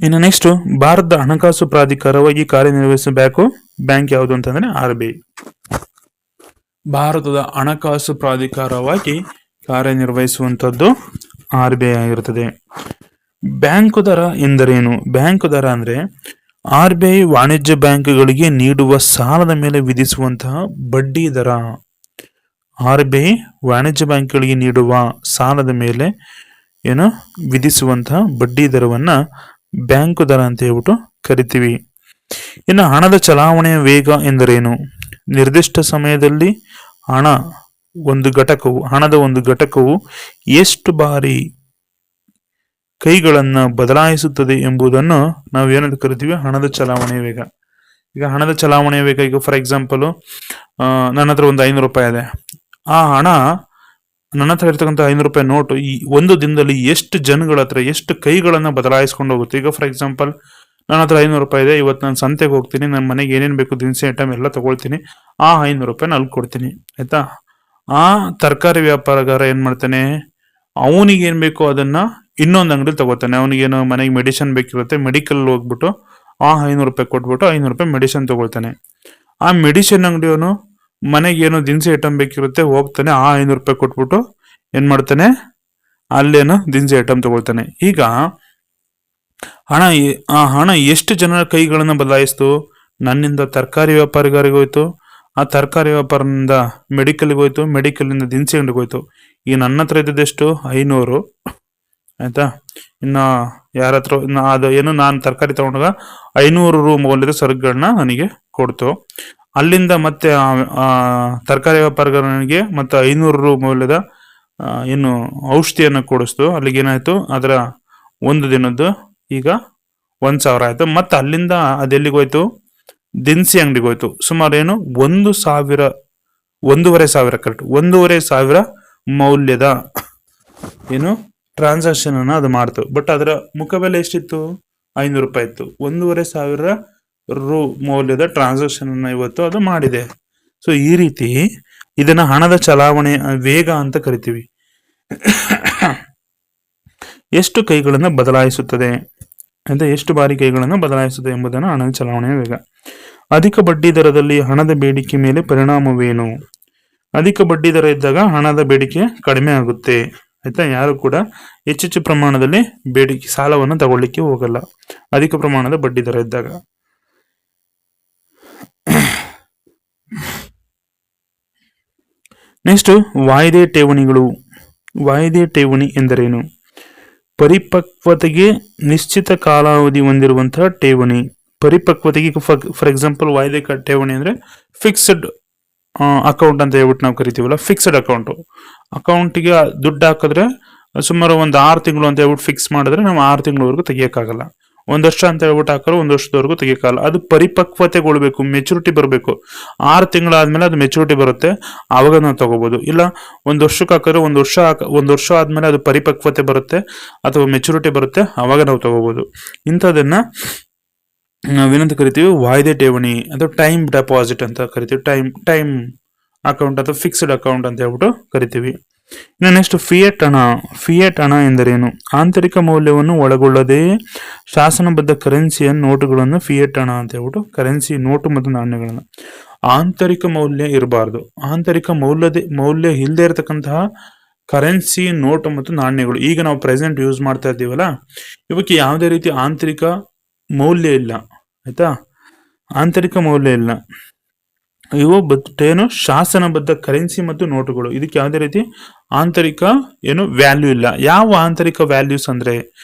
ಇನ್ನು ನೆಕ್ಸ್ಟ್, ಭಾರತದ ಹಣಕಾಸು ಪ್ರಾಧಿಕಾರವಾಗಿ ಕಾರ್ಯನಿರ್ವಹಿಸುವ ಬ್ಯಾಂಕ್ ಯಾವುದು ಅಂತಂದ್ರೆ RBI. ಭಾರತದ ಹಣಕಾಸು ಪ್ರಾಧಿಕಾರವಾಗಿ ಕಾರ್ಯನಿರ್ವಹಿಸುವಂತದ್ದು RBI ಆಗಿರುತ್ತದೆ. ಬ್ಯಾಂಕು ದರ ಎಂದರೇನು? ಬ್ಯಾಂಕು ದರ ಅಂದ್ರೆ RBI ವಾಣಿಜ್ಯ ಬ್ಯಾಂಕ್ಗಳಿಗೆ ನೀಡುವ ಸಾಲದ ಮೇಲೆ ವಿಧಿಸುವಂತಹ ಬಡ್ಡಿ ದರ. RBI ವಾಣಿಜ್ಯ ಬ್ಯಾಂಕ್ಗಳಿಗೆ ನೀಡುವ ಸಾಲದ ಮೇಲೆ ಏನು ವಿಧಿಸುವಂತಹ ಬಡ್ಡಿ ದರವನ್ನ ಬ್ಯಾಂಕು ದರ ಅಂತ ಹೇಳ್ಬಿಟ್ಟು ಕರಿತೀವಿ. ಇನ್ನು ಹಣದ ಚಲಾವಣೆಯ ವೇಗ ಎಂದರೇನು? ನಿರ್ದಿಷ್ಟ ಸಮಯದಲ್ಲಿ ಹಣದ ಒಂದು ಘಟಕವು ಎಷ್ಟು ಬಾರಿ ಕೈಗಳನ್ನು ಬದಲಾಯಿಸುತ್ತದೆ ಎಂಬುದನ್ನು ನಾವು ಏನಂತ ಕರಿತೀವಿ? ಹಣದ ಚಲಾವಣೆಯ ವೇಗ. ಈಗ ಹಣದ ಚಲಾವಣೆಯ ವೇಗ, ಈಗ ಫಾರ್ ಎಕ್ಸಾಂಪಲ್ ನನ್ನ ಹತ್ರ ಒಂದು 500 ರೂಪಾಯಿ ಇದೆ. ಆ ಹಣ, ನನ್ನ ಹತ್ರ ಇರ್ತಕ್ಕಂಥ 500 ರೂಪಾಯಿ ನೋಟು ಈ ಒಂದು ದಿನದಲ್ಲಿ ಎಷ್ಟು ಜನಗಳ ಹತ್ರ, ಎಷ್ಟು ಕೈಗಳನ್ನ ಬದಲಾಯಿಸ್ಕೊಂಡು ಹೋಗುತ್ತೆ. ಈಗ ಫಾರ್ ಎಕ್ಸಾಂಪಲ್ ನನ್ನ ಹತ್ರ 500 ರೂಪಾಯಿ ಇದೆ. ಇವತ್ತು ನಾನು ಸಂತೆಗೆ ಹೋಗ್ತೀನಿ, ನನ್ನ ಮನೆಗೆ ಏನೇನು ಬೇಕು ದಿನಸಿ ಐಟಮ್ ಎಲ್ಲ ತಗೊಳ್ತೀನಿ. ಆ 500 ರೂಪಾಯಿ ಅಲ್ಲಿ ಕೊಡ್ತೀನಿ, ಆಯ್ತಾ? ಆ ತರಕಾರಿ ವ್ಯಾಪಾರಗಾರ ಏನ್ ಮಾಡ್ತಾನೆ, ಅವನಿಗೆ ಏನ್ ಬೇಕೋ ಅದನ್ನ ಇನ್ನೊಂದು ಅಂಗಡಿ ತಗೋತಾನೆ. ಅವನಿಗೇನೋ ಮನೆಗೆ ಮೆಡಿಸಿನ್ ಬೇಕಿರುತ್ತೆ, ಮೆಡಿಕಲ್ ಹೋಗ್ಬಿಟ್ಟು ಆ 500 ರೂಪಾಯಿ ಕೊಟ್ಬಿಟ್ಟು 500 ರೂಪಾಯಿ ಮೆಡಿಸಿನ್ ತಗೊಳ್ತಾನೆ. ಆ ಮೆಡಿಸಿನ್ ಅಂಗಡಿಯವನು ಮನೆಗೆ ಏನೋ ದಿನಸಿ ಐಟಮ್ ಬೇಕಿರುತ್ತೆ, ಹೋಗ್ತಾನೆ, ಆ 500 ರೂಪಾಯಿ ಕೊಟ್ಬಿಟ್ಟು ಏನ್ ಮಾಡ್ತಾನೆ, ಅಲ್ಲೇನೋ ದಿನಸಿ ಐಟಮ್ ತಗೊಳ್ತಾನೆ. ಈಗ ಆ ಹಣ ಎಷ್ಟು ಜನರ ಕೈಗಳನ್ನ ಬದಲಾಯಿಸ್ತು? ನನ್ನಿಂದ ತರಕಾರಿ ವ್ಯಾಪಾರಿಗಾರಿಗೆ ಹೋಯ್ತು, ಆ ತರಕಾರಿ ವ್ಯಾಪಾರದಿಂದ ಮೆಡಿಕಲ್ಗೆ ಹೋಯ್ತು, ಮೆಡಿಕಲ್ ದಿನಸಿ ಅಂಗಡಿಗೆ ಹೋಯ್ತು. ಈಗ ನನ್ನ ಹತ್ರ ಇದ್ದದೆಷ್ಟು? 500, ಆಯ್ತಾ? ಇನ್ನ ಯಾರ ಹತ್ರ ಅದು ಏನು, ನಾನು ತರಕಾರಿ ತಗೊಂಡಾಗ 500 ರು ಮೌಲ್ಯದ ಸರಕುಗಳನ್ನ ನನಗೆ ಕೊಡ್ತು. ಅಲ್ಲಿಂದ ಮತ್ತೆ ತರಕಾರಿ ವ್ಯಾಪಾರಗಾರ ನನಗೆ ಮತ್ತೆ 500 ರು ಮೌಲ್ಯದ ಏನು ಔಷಧಿಯನ್ನು ಕೊಡಿಸ್ತು. ಅಲ್ಲಿಗೆ ಏನಾಯ್ತು, ಅದರ ಒಂದು ದಿನದ್ದು ಈಗ 1000 ಆಯ್ತು. ಮತ್ತೆ ಅಲ್ಲಿಂದ ಅದೆಲ್ಲಿಗೆ ಹೋಯ್ತು? ದಿನಸಿ ಅಂಗಡಿಗೆ ಹೋಯ್ತು. ಸುಮಾರು ಏನು 1,500 ಕರೆಕ್ಟ್, 1,500 ಮೌಲ್ಯದ ಏನು ಟ್ರಾನ್ಸಾಕ್ಷನ್ ಅನ್ನ ಅದು ಮಾಡ್ತು. ಬಟ್ ಅದರ ಮುಖಬೆಲೆ ಎಷ್ಟಿತ್ತು? 500 ರೂಪಾಯಿ ಇತ್ತು. 1,500 ರು ಮೌಲ್ಯದ ಟ್ರಾನ್ಸಾಕ್ಷನ್ ಅನ್ನ ಇವತ್ತು ಅದು ಮಾಡಿದೆ. ಸೊ ಈ ರೀತಿ ಇದನ್ನ ಹಣದ ಚಲಾವಣೆ ವೇಗ ಅಂತ ಕರಿತೀವಿ. ಎಷ್ಟು ಕೈಗಳನ್ನು ಬದಲಾಯಿಸುತ್ತದೆ ಅಂತ, ಎಷ್ಟು ಬಾರಿ ಕೈಗಳನ್ನು ಬದಲಾಯಿಸುತ್ತದೆ ಎಂಬುದನ್ನು ಹಣದ ಚಲಾವಣೆಯ ವೇಗ. ಅಧಿಕ ಬಡ್ಡಿ ದರದಲ್ಲಿ ಹಣದ ಬೇಡಿಕೆ ಮೇಲೆ ಪರಿಣಾಮವೇನು? ಅಧಿಕ ಬಡ್ಡಿ ದರ ಇದ್ದಾಗ ಹಣದ ಬೇಡಿಕೆ ಕಡಿಮೆ ಆಗುತ್ತೆ, ಆಯ್ತಾ? ಯಾರು ಕೂಡ ಹೆಚ್ಚೆಚ್ಚು ಪ್ರಮಾಣದಲ್ಲಿ ಸಾಲವನ್ನು ತಗೊಳ್ಳಿಕ್ಕೆ ಹೋಗಲ್ಲ ಅಧಿಕ ಪ್ರಮಾಣದ ಬಡ್ಡಿ ದರ ಇದ್ದಾಗ. ನೆಕ್ಸ್ಟ್, ವಾಯ್ದೆ ಠೇವಣಿಗಳು. ವಾಯ್ದೆ ಠೇವಣಿ ಎಂದರೇನು? ಪರಿಪಕ್ವತೆಗೆ ನಿಶ್ಚಿತ ಕಾಲಾವಧಿ ಹೊಂದಿರುವಂತಹ ಠೇವಣಿ. ಪರಿಪಕ್ವತೆಗೆ ಫಾರ್ ಎಕ್ಸಾಂಪಲ್ ವಾಯ್ದೆ ಠೇವಣಿ ಅಂದ್ರೆ ಫಿಕ್ಸ್ಡ್ ಅಕೌಂಟ್ ಅಂತ ಹೇಳ್ಬಿಟ್ಟು ನಾವು ಕರಿತೀವಲ್ಲ, ಫಿಕ್ಸ್ಡ್ ಅಕೌಂಟಿಗೆ ದುಡ್ಡು ಹಾಕಿದ್ರೆ ಸುಮಾರು ಒಂದು 6 ತಿಂಗಳು ಅಂತ ಹೇಳ್ಬಿಟ್ಟು ಫಿಕ್ಸ್ ಮಾಡಿದ್ರೆ ನಾವು 6 ತಿಂಗಳವರೆಗೂ ತೆಗಿಯಕ್ಕಾಗಲ್ಲ. 1 ವರ್ಷ ಅಂತ ಹೇಳ್ಬಿಟ್ಟು ಹಾಕೋರು 1 ವರ್ಷದವರೆಗೂ ತೆಗಿಯಕ್ಕಾಗಲ್ಲ. ಅದು ಪರಿಪಕ್ವತೆಗೊಳ್ಬೇಕು, ಮೆಚುರಿಟಿ ಬರಬೇಕು. 6 ತಿಂಗಳಾದ್ಮೇಲೆ ಅದು ಮೆಚುರಿಟಿ ಬರುತ್ತೆ, ಆವಾಗ ನಾವು ತಗೋಬಹುದು. ಇಲ್ಲ 1 ವರ್ಷಕ್ಕೆ ಹಾಕಿದ್ರೆ 1 ವರ್ಷ ಆದ್ಮೇಲೆ ಅದು ಪರಿಪಕ್ವತೆ ಬರುತ್ತೆ ಅಥವಾ ಮೆಚುರಿಟಿ ಬರುತ್ತೆ, ಆವಾಗ ನಾವು ತಗೋಬಹುದು. ಇಂಥದನ್ನ ನಾವೇನಂತ ಕರಿತೀವಿ? ವಾಯ್ದೆ ಠೇವಣಿ ಅಥವಾ ಟೈಮ್ ಡೆಪಾಸಿಟ್ ಅಂತ ಕರಿತೀವಿ. ಟೈಮ್ ಅಕೌಂಟ್ ಅಥವಾ ಫಿಕ್ಸ್ಡ್ ಅಕೌಂಟ್ ಅಂತ ಹೇಳ್ಬಿಟ್ಟು ಕರಿತೀವಿ. ಇನ್ನು ನೆಕ್ಸ್ಟ್, ಫಿಯೆಟ್ ಹಣ. ಫಿಯೆಟ್ ಹಣ ಎಂದರೇನು? ಆಂತರಿಕ ಮೌಲ್ಯವನ್ನು ಒಳಗೊಳ್ಳದೆ ಶಾಸನಬದ್ಧ ಕರೆನ್ಸಿಯ ನೋಟುಗಳನ್ನು ಫಿಯೆಟ್ ಹಣ ಅಂತ ಹೇಳ್ಬಿಟ್ಟು, ಕರೆನ್ಸಿ ನೋಟು ಮತ್ತು ನಾಣ್ಯಗಳನ್ನು ಆಂತರಿಕ ಮೌಲ್ಯ ಇರಬಾರ್ದು. ಆಂತರಿಕ ಮೌಲ್ಯ ಇಲ್ಲದೆ ಇರತಕ್ಕಂತಹ ಕರೆನ್ಸಿ ನೋಟು ಮತ್ತು ನಾಣ್ಯಗಳು, ಈಗ ನಾವು ಪ್ರೆಸೆಂಟ್ ಯೂಸ್ ಮಾಡ್ತಾ ಇದ್ದೀವಲ್ಲ, ಇವಕ್ಕೆ ಯಾವುದೇ ರೀತಿ ಆಂತರಿಕ ಮೌಲ್ಯ ಇಲ್ಲ, ಆಯ್ತಾ? ಆಂತರಿಕ ಮೌಲ್ಯ ಇಲ್ಲ. ಇವು ಏನು ಶಾಸನಬದ್ಧ ಕರೆನ್ಸಿ ಮತ್ತು ನೋಟುಗಳು, ಇದಕ್ಕೆ ಯಾವುದೇ ರೀತಿ ಆಂತರಿಕ ವ್ಯಾಲ್ಯೂ ಇಲ್ಲ. ಯಾವ ಆಂತರಿಕ ವ್ಯಾಲ್ಯೂಸ್ ಅಂದ್ರೆ,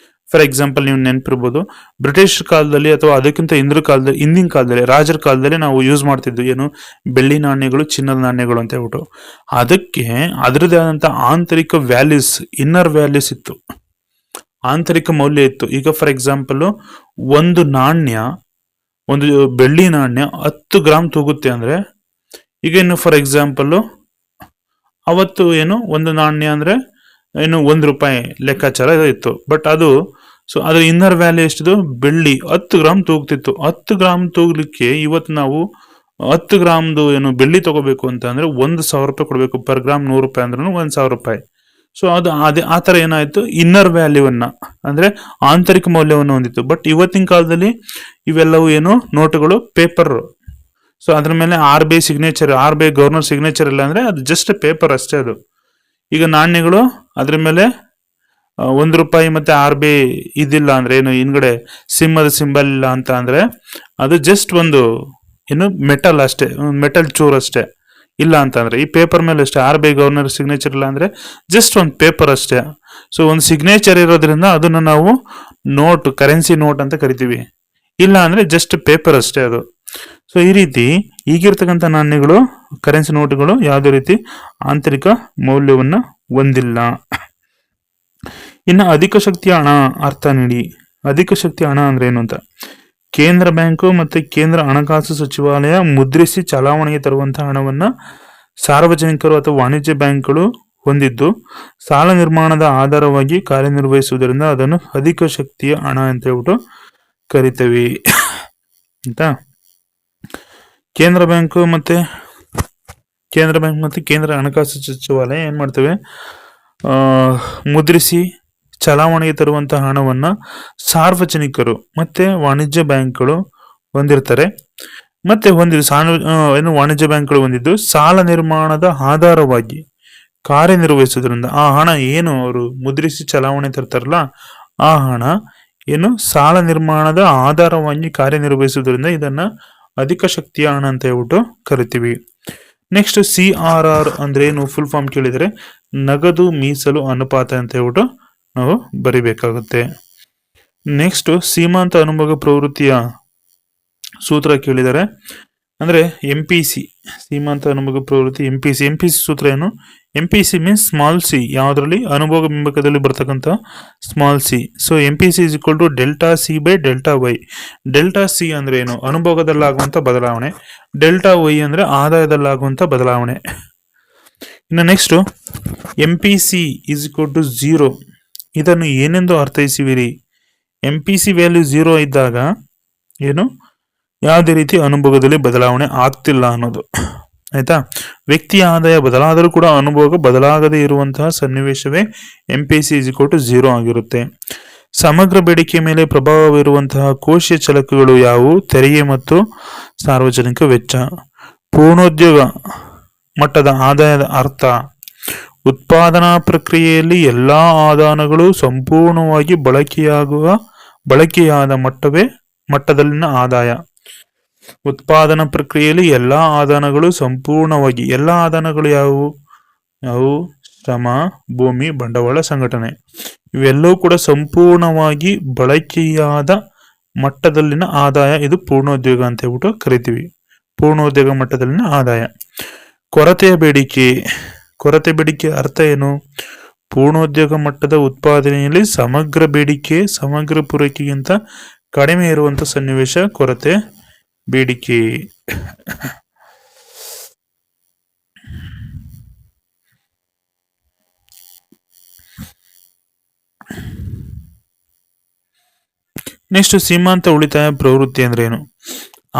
ಫಾರ್ ಎಕ್ಸಾಂಪಲ್ ನೀವು ನೆನಪಿರ್ಬೋದು, ಬ್ರಿಟಿಷ್ ಕಾಲದಲ್ಲಿ ಅಥವಾ ಅದಕ್ಕಿಂತ ಹಿಂದಿನ ಕಾಲದಲ್ಲಿ ರಾಜರ ಕಾಲದಲ್ಲಿ ನಾವು ಯೂಸ್ ಮಾಡ್ತಿದ್ವಿ ಬೆಳ್ಳಿ ನಾಣ್ಯಗಳು, ಚಿನ್ನದ ನಾಣ್ಯಗಳು ಅಂತ ಹೇಳ್ಬಿಟ್ಟು. ಅದಕ್ಕೆ ಅದರದೇ ಆದಂತ ಆಂತರಿಕ ವ್ಯಾಲ್ಯೂಸ್, ಇನ್ನರ್ ವ್ಯಾಲ್ಯೂಸ್ ಇತ್ತು, ಆಂತರಿಕ ಮೌಲ್ಯ ಇತ್ತು. ಈಗ ಫಾರ್ ಎಕ್ಸಾಂಪಲ್ ಒಂದು ಬೆಳ್ಳಿ ನಾಣ್ಯ 10 ಗ್ರಾಮ್ ತೂಗುತ್ತೆ ಅಂದ್ರೆ, ಈಗ ಫಾರ್ ಎಕ್ಸಾಂಪಲ್ ಅವತ್ತು ಒಂದು ನಾಣ್ಯ ಅಂದ್ರೆ ₹1 ಲೆಕ್ಕಾಚಾರ ಇತ್ತು. ಬಟ್ ಅದ್ರ ಇನ್ನರ್ ವ್ಯಾಲ್ಯೂ ಎಷ್ಟಿದು? ಬೆಳ್ಳಿ 10 ಗ್ರಾಮ್ ತೂಗ್ತಿತ್ತು. 10 ಗ್ರಾಮ್ ತೂಗ್ಲಿಕ್ಕೆ ಇವತ್ತು ನಾವು 10 ಗ್ರಾಮ್ದು ಬೆಳ್ಳಿ ತಗೋಬೇಕು ಅಂತ ಅಂದ್ರೆ ₹1,000 ಕೊಡ್ಬೇಕು. ಪರ್ ಗ್ರಾಮ್ ₹100 ಅಂದ್ರೆ ₹1,000. ಸೊ ಅದೇ ಆ ತರ ಏನಾಯ್ತು, ಇನ್ನರ್ ವ್ಯಾಲ್ಯೂವನ್ನ ಅಂದ್ರೆ ಆಂತರಿಕ ಮೌಲ್ಯವನ್ನು ಹೊಂದಿತ್ತು. ಬಟ್ ಇವತ್ತಿನ ಕಾಲದಲ್ಲಿ ಇವೆಲ್ಲವೂ ನೋಟುಗಳು ಪೇಪರ್. ಸೊ ಅದ್ರ ಮೇಲೆ RBI signature, RBI governor signature ಇಲ್ಲ ಅಂದ್ರೆ ಅದು ಜಸ್ಟ್ ಪೇಪರ್ ಅಷ್ಟೇ ಅದು. ಈಗ ನಾಣ್ಯಗಳು ಅದ್ರ ಮೇಲೆ ₹1 ಮತ್ತೆ RBI ಇದಿಲ್ಲ ಅಂದ್ರೆ ಏನು ಹಿಂದ್ಗಡೆ ಸಿಂಹದ ಸಿಂಬಲ್ ಇಲ್ಲ ಅಂತ ಅಂದ್ರೆ ಅದು ಜಸ್ಟ್ ಒಂದು ಏನು ಮೆಟಲ್ ಅಷ್ಟೇ, ಮೆಟಲ್ ಚೂರ್ ಅಷ್ಟೇ. ಇಲ್ಲ ಅಂತ ಅಂದ್ರೆ ಈ ಪೇಪರ್ ಮೇಲೆ ಅಷ್ಟೇ, RBI ಗವರ್ನರ್ ಸಿಗ್ನೇಚರ್ ಇಲ್ಲ ಅಂದ್ರೆ ಜಸ್ಟ್ ಒಂದು ಪೇಪರ್ ಅಷ್ಟೇ. ಸೊ ಒಂದು ಸಿಗ್ನೇಚರ್ ಇರೋದ್ರಿಂದ ಅದನ್ನ ನಾವು ನೋಟ್, ಕರೆನ್ಸಿ ನೋಟ್ ಅಂತ ಕರಿತೀವಿ. ಇಲ್ಲ ಅಂದ್ರೆ ಜಸ್ಟ್ ಪೇಪರ್ ಅಷ್ಟೇ ಅದು. ಸೊ ಈ ರೀತಿ ಈಗಿರ್ತಕ್ಕಂಥ ನಾಣ್ಯಗಳು, ಕರೆನ್ಸಿ ನೋಟುಗಳು ಯಾವುದೇ ರೀತಿ ಆಂತರಿಕ ಮೌಲ್ಯವನ್ನ ಹೊಂದಿಲ್ಲ. ಇನ್ನು ಅಧಿಕ ಶಕ್ತಿಯ ಹಣ ಅರ್ಥ ನೀಡಿ. ಅಧಿಕ ಶಕ್ತಿಯ ಹಣ ಅಂದ್ರೆ ಏನು ಅಂತ. ಕೇಂದ್ರ ಬ್ಯಾಂಕು ಮತ್ತು ಕೇಂದ್ರ ಹಣಕಾಸು ಸಚಿವಾಲಯ ಮುದ್ರಿಸಿ ಚಲಾವಣೆಗೆ ತರುವಂತಹ ಹಣವನ್ನ ಸಾರ್ವಜನಿಕರು ಅಥವಾ ವಾಣಿಜ್ಯ ಬ್ಯಾಂಕ್ಗಳು ಹೊಂದಿದ್ದು ಸಾಲ ನಿರ್ಮಾಣದ ಆಧಾರವಾಗಿ ಕಾರ್ಯನಿರ್ವಹಿಸುವುದರಿಂದ ಅದನ್ನು ಅಧಿಕ ಶಕ್ತಿಯ ಹಣ ಅಂತ ಹೇಳ್ಬಿಟ್ಟು ಕರಿತೇವೆ ಅಂತ. ಕೇಂದ್ರ ಬ್ಯಾಂಕ್ ಮತ್ತೆ ಕೇಂದ್ರ ಹಣಕಾಸು ಸಚಿವಾಲಯ ಏನ್ ಮಾಡ್ತೇವೆ, ಮುದ್ರಿಸಿ ಚಲಾವಣೆಗೆ ತರುವಂತಹ ಹಣವನ್ನ ಸಾರ್ವಜನಿಕರು ಮತ್ತೆ ವಾಣಿಜ್ಯ ಬ್ಯಾಂಕ್ಗಳು ಹೊಂದಿರ್ತಾರೆ. ಮತ್ತೆ ಏನು ವಾಣಿಜ್ಯ ಬ್ಯಾಂಕ್ಗಳು ಹೊಂದಿದ್ದು ಸಾಲ ನಿರ್ಮಾಣದ ಆಧಾರವಾಗಿ ಕಾರ್ಯನಿರ್ವಹಿಸುವುದರಿಂದ ಆ ಹಣ ಏನು ಅವರು ಮುದ್ರಿಸಿ ಚಲಾವಣೆ ತರ್ತಾರಲ್ಲ ಆ ಹಣ ಏನು ಸಾಲ ನಿರ್ಮಾಣದ ಆಧಾರವಾಗಿ ಕಾರ್ಯನಿರ್ವಹಿಸುವುದರಿಂದ ಇದನ್ನ ಅಧಿಕ ಶಕ್ತಿಯ ಹಣ ಅಂತ ಹೇಳ್ಬಿಟ್ಟು ಕರಿತೀವಿ. ನೆಕ್ಸ್ಟ್ CRR ಅಂದ್ರೆ ಏನು, ಫುಲ್ ಫಾರ್ಮ್ ಕೇಳಿದರೆ ನಗದು ಮೀಸಲು ಅನುಪಾತ ಅಂತ ಹೇಳ್ಬಿಟ್ಟು ನಾವು ಬರಿಬೇಕಾಗುತ್ತೆ. ನೆಕ್ಸ್ಟ್ ಸೀಮಾಂತ ಅನುಭೋಗ ಪ್ರವೃತ್ತಿಯ ಸೂತ್ರ ಕೇಳಿದರೆ ಅಂದ್ರೆ MPC, ಸೀಮಾಂತ ಅನುಭೋಗ ಪ್ರವೃತ್ತಿ MPC ಸೂತ್ರ ಏನು. MPC ಮೀನ್ಸ್ ಸ್ಮಾಲ್ ಸಿ, ಯಾವ್ದ್ರಲ್ಲಿ ಅನುಭೋಗ ಬಿಂಬಕದಲ್ಲಿ ಬರ್ತಕ್ಕಂಥ small C. So MPC is equal to delta C by delta Y. Delta C ಅಂದ್ರೆ ಏನು, ಅನುಭೋಗದಲ್ಲಾಗುವಂತ ಬದಲಾವಣೆ. ಡೆಲ್ಟಾ ವೈ ಅಂದ್ರೆ ಆದಾಯದಲ್ಲಾಗುವಂತ ಬದಲಾವಣೆ. ಇನ್ನು next MPC is equal to 0. ಇದನ್ನು ಏನೆಂದು ಅರ್ಥೈಸುವಿರಿ. MPC ವ್ಯಾಲ್ಯೂ 0 ಇದ್ದಾಗ ಏನು, ಯಾವುದೇ ರೀತಿ ಅನುಭೋಗದಲ್ಲಿ ಬದಲಾವಣೆ ಆಗ್ತಿಲ್ಲ ಅನ್ನೋದು. ಆಯ್ತಾ. ವ್ಯಕ್ತಿಯ ಆದಾಯ ಬದಲಾದರೂ ಕೂಡ ಅನುಭೋಗ ಬದಲಾಗದೇ ಇರುವಂತಹ ಸನ್ನಿವೇಶವೇ MPC ಇಸ್ ಈಕ್ವಲ್ ಟು 0 ಆಗಿರುತ್ತೆ. ಸಮಗ್ರ ಬೇಡಿಕೆ ಮೇಲೆ ಪ್ರಭಾವ ಬೀರುವಂತಹ ಕೋಶೀಯ ಚಲಕಗಳು ಯಾವುವು. ತೆರಿಗೆ ಮತ್ತು ಸಾರ್ವಜನಿಕ ವೆಚ್ಚ. ಪೂರ್ಣೋದ್ಯೋಗ ಮಟ್ಟದ ಆದಾಯದ ಅರ್ಥ ಉತ್ಪಾದನಾ ಪ್ರಕ್ರಿಯೆಯಲ್ಲಿ ಎಲ್ಲಾ ಆದಾನಗಳು ಸಂಪೂರ್ಣವಾಗಿ ಬಳಕೆಯಾದ ಮಟ್ಟದಲ್ಲಿನ ಆದಾಯ. ಉತ್ಪಾದನಾ ಪ್ರಕ್ರಿಯೆಯಲ್ಲಿ ಎಲ್ಲಾ ಆದಾನಗಳು ಸಂಪೂರ್ಣವಾಗಿ, ಎಲ್ಲಾ ಆದಾನಗಳು ಯಾವುವು, ಶ್ರಮ, ಭೂಮಿ, ಬಂಡವಾಳ, ಸಂಘಟನೆ, ಇವೆಲ್ಲವೂ ಕೂಡ ಸಂಪೂರ್ಣವಾಗಿ ಬಳಕೆಯಾದ ಮಟ್ಟದಲ್ಲಿನ ಆದಾಯ. ಇದು ಪೂರ್ಣೋದ್ಯೋಗ ಅಂತ ಹೇಳ್ಬಿಟ್ಟು ಕರಿತೀವಿ. ಪೂರ್ಣೋದ್ಯೋಗ ಮಟ್ಟದಲ್ಲಿನ ಆದಾಯ. ಕೊರತೆ ಬೇಡಿಕೆ ಅರ್ಥ ಏನು. ಪೂರ್ಣೋದ್ಯೋಗ ಮಟ್ಟದ ಉತ್ಪಾದನೆಯಲ್ಲಿ ಸಮಗ್ರ ಪೂರೈಕೆಗಿಂತ ಕಡಿಮೆ ಇರುವಂತ ಸನ್ನಿವೇಶ ಕೊರತೆ ಬೇಡಿಕೆ. ನೆಕ್ಸ್ಟ್ ಸೀಮಾಂತ ಉಳಿತಾಯ ಪ್ರವೃತ್ತಿ ಅಂದ್ರೆ ಏನು.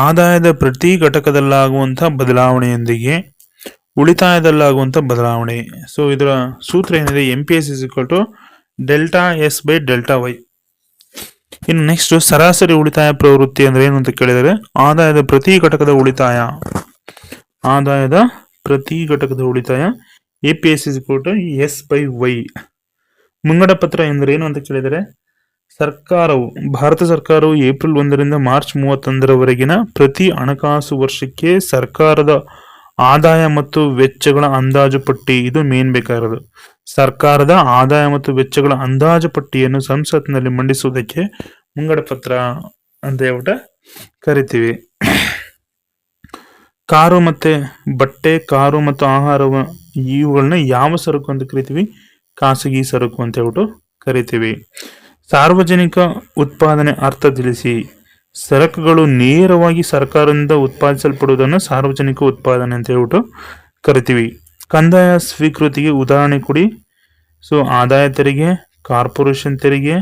ಆದಾಯದ ಪ್ರತಿ ಘಟಕದಲ್ಲಾಗುವಂತಹ ಬದಲಾವಣೆಯೊಂದಿಗೆ ಉಳಿತಾಯದಲ್ಲಾಗುವಂತ ಬದಲಾವಣೆ. ಸೊ ಇದರ ಸೂತ್ರ ಏನಿದೆ, MPS is equal to delta S by delta Y. ಇನ್ನು ನೆಕ್ಸ್ಟ್ ಸರಾಸರಿ ಉಳಿತಾಯ ಪ್ರವೃತ್ತಿ ಅಂದ್ರೆ ಏನು ಅಂತ ಕೇಳಿದರೆ ಆದಾಯದ ಪ್ರತಿ ಘಟಕದ ಉಳಿತಾಯ APS is equal to S by Y. ಮುಂಗಡ ಪತ್ರ ಎಂದ್ರೆ ಏನು ಅಂತ ಕೇಳಿದರೆ ಭಾರತ ಸರ್ಕಾರವು ಏಪ್ರಿಲ್ 1ರಿಂದ ಮಾರ್ಚ್ 31ರವರೆಗಿನ ಪ್ರತಿ ಹಣಕಾಸು ವರ್ಷಕ್ಕೆ ಸರ್ಕಾರದ ಆದಾಯ ಮತ್ತು ವೆಚ್ಚಗಳ ಅಂದಾಜು ಪಟ್ಟಿ. ಇದು ಮೇನ್ ಬೇಕಾಗಿರೋದು. ಸರ್ಕಾರದ ಆದಾಯ ಮತ್ತು ವೆಚ್ಚಗಳ ಅಂದಾಜು ಪಟ್ಟಿಯನ್ನು ಸಂಸತ್ನಲ್ಲಿ ಮಂಡಿಸುವುದಕ್ಕೆ ಮುಂಗಡ ಪತ್ರ ಅಂತ ಹೇಳ್ಬಿಟ್ಟು ಕರಿತೀವಿ. ಕಾರು ಮತ್ತೆ ಬಟ್ಟೆ, ಕಾರು ಮತ್ತು ಆಹಾರ, ಇವುಗಳನ್ನ ಯಾವ ಸರಕು ಅಂತ ಕರಿತೀವಿ, ಖಾಸಗಿ ಸರಕು ಅಂತ ಹೇಳ್ಬಿಟ್ಟು ಕರಿತೀವಿ. ಸಾರ್ವಜನಿಕ ಉತ್ಪಾದನೆ ಅರ್ಥ ತಿಳಿಸಿ. ಸರಕುಗಳು ನೇರವಾಗಿ ಸರ್ಕಾರದಿಂದ ಉತ್ಪಾದಿಸಲ್ಪಡುವುದನ್ನು ಸಾರ್ವಜನಿಕ ಉತ್ಪಾದನೆ ಅಂತ ಹೇಳ್ಬಿಟ್ಟು ಕರಿತೀವಿ. ಕಂದಾಯ ಸ್ವೀಕೃತಿಗೆ ಉದಾಹರಣೆ ಕೊಡಿ. ಸೊ ಆದಾಯ ತೆರಿಗೆ, ಕಾರ್ಪೊರೇಷನ್ ತೆರಿಗೆ,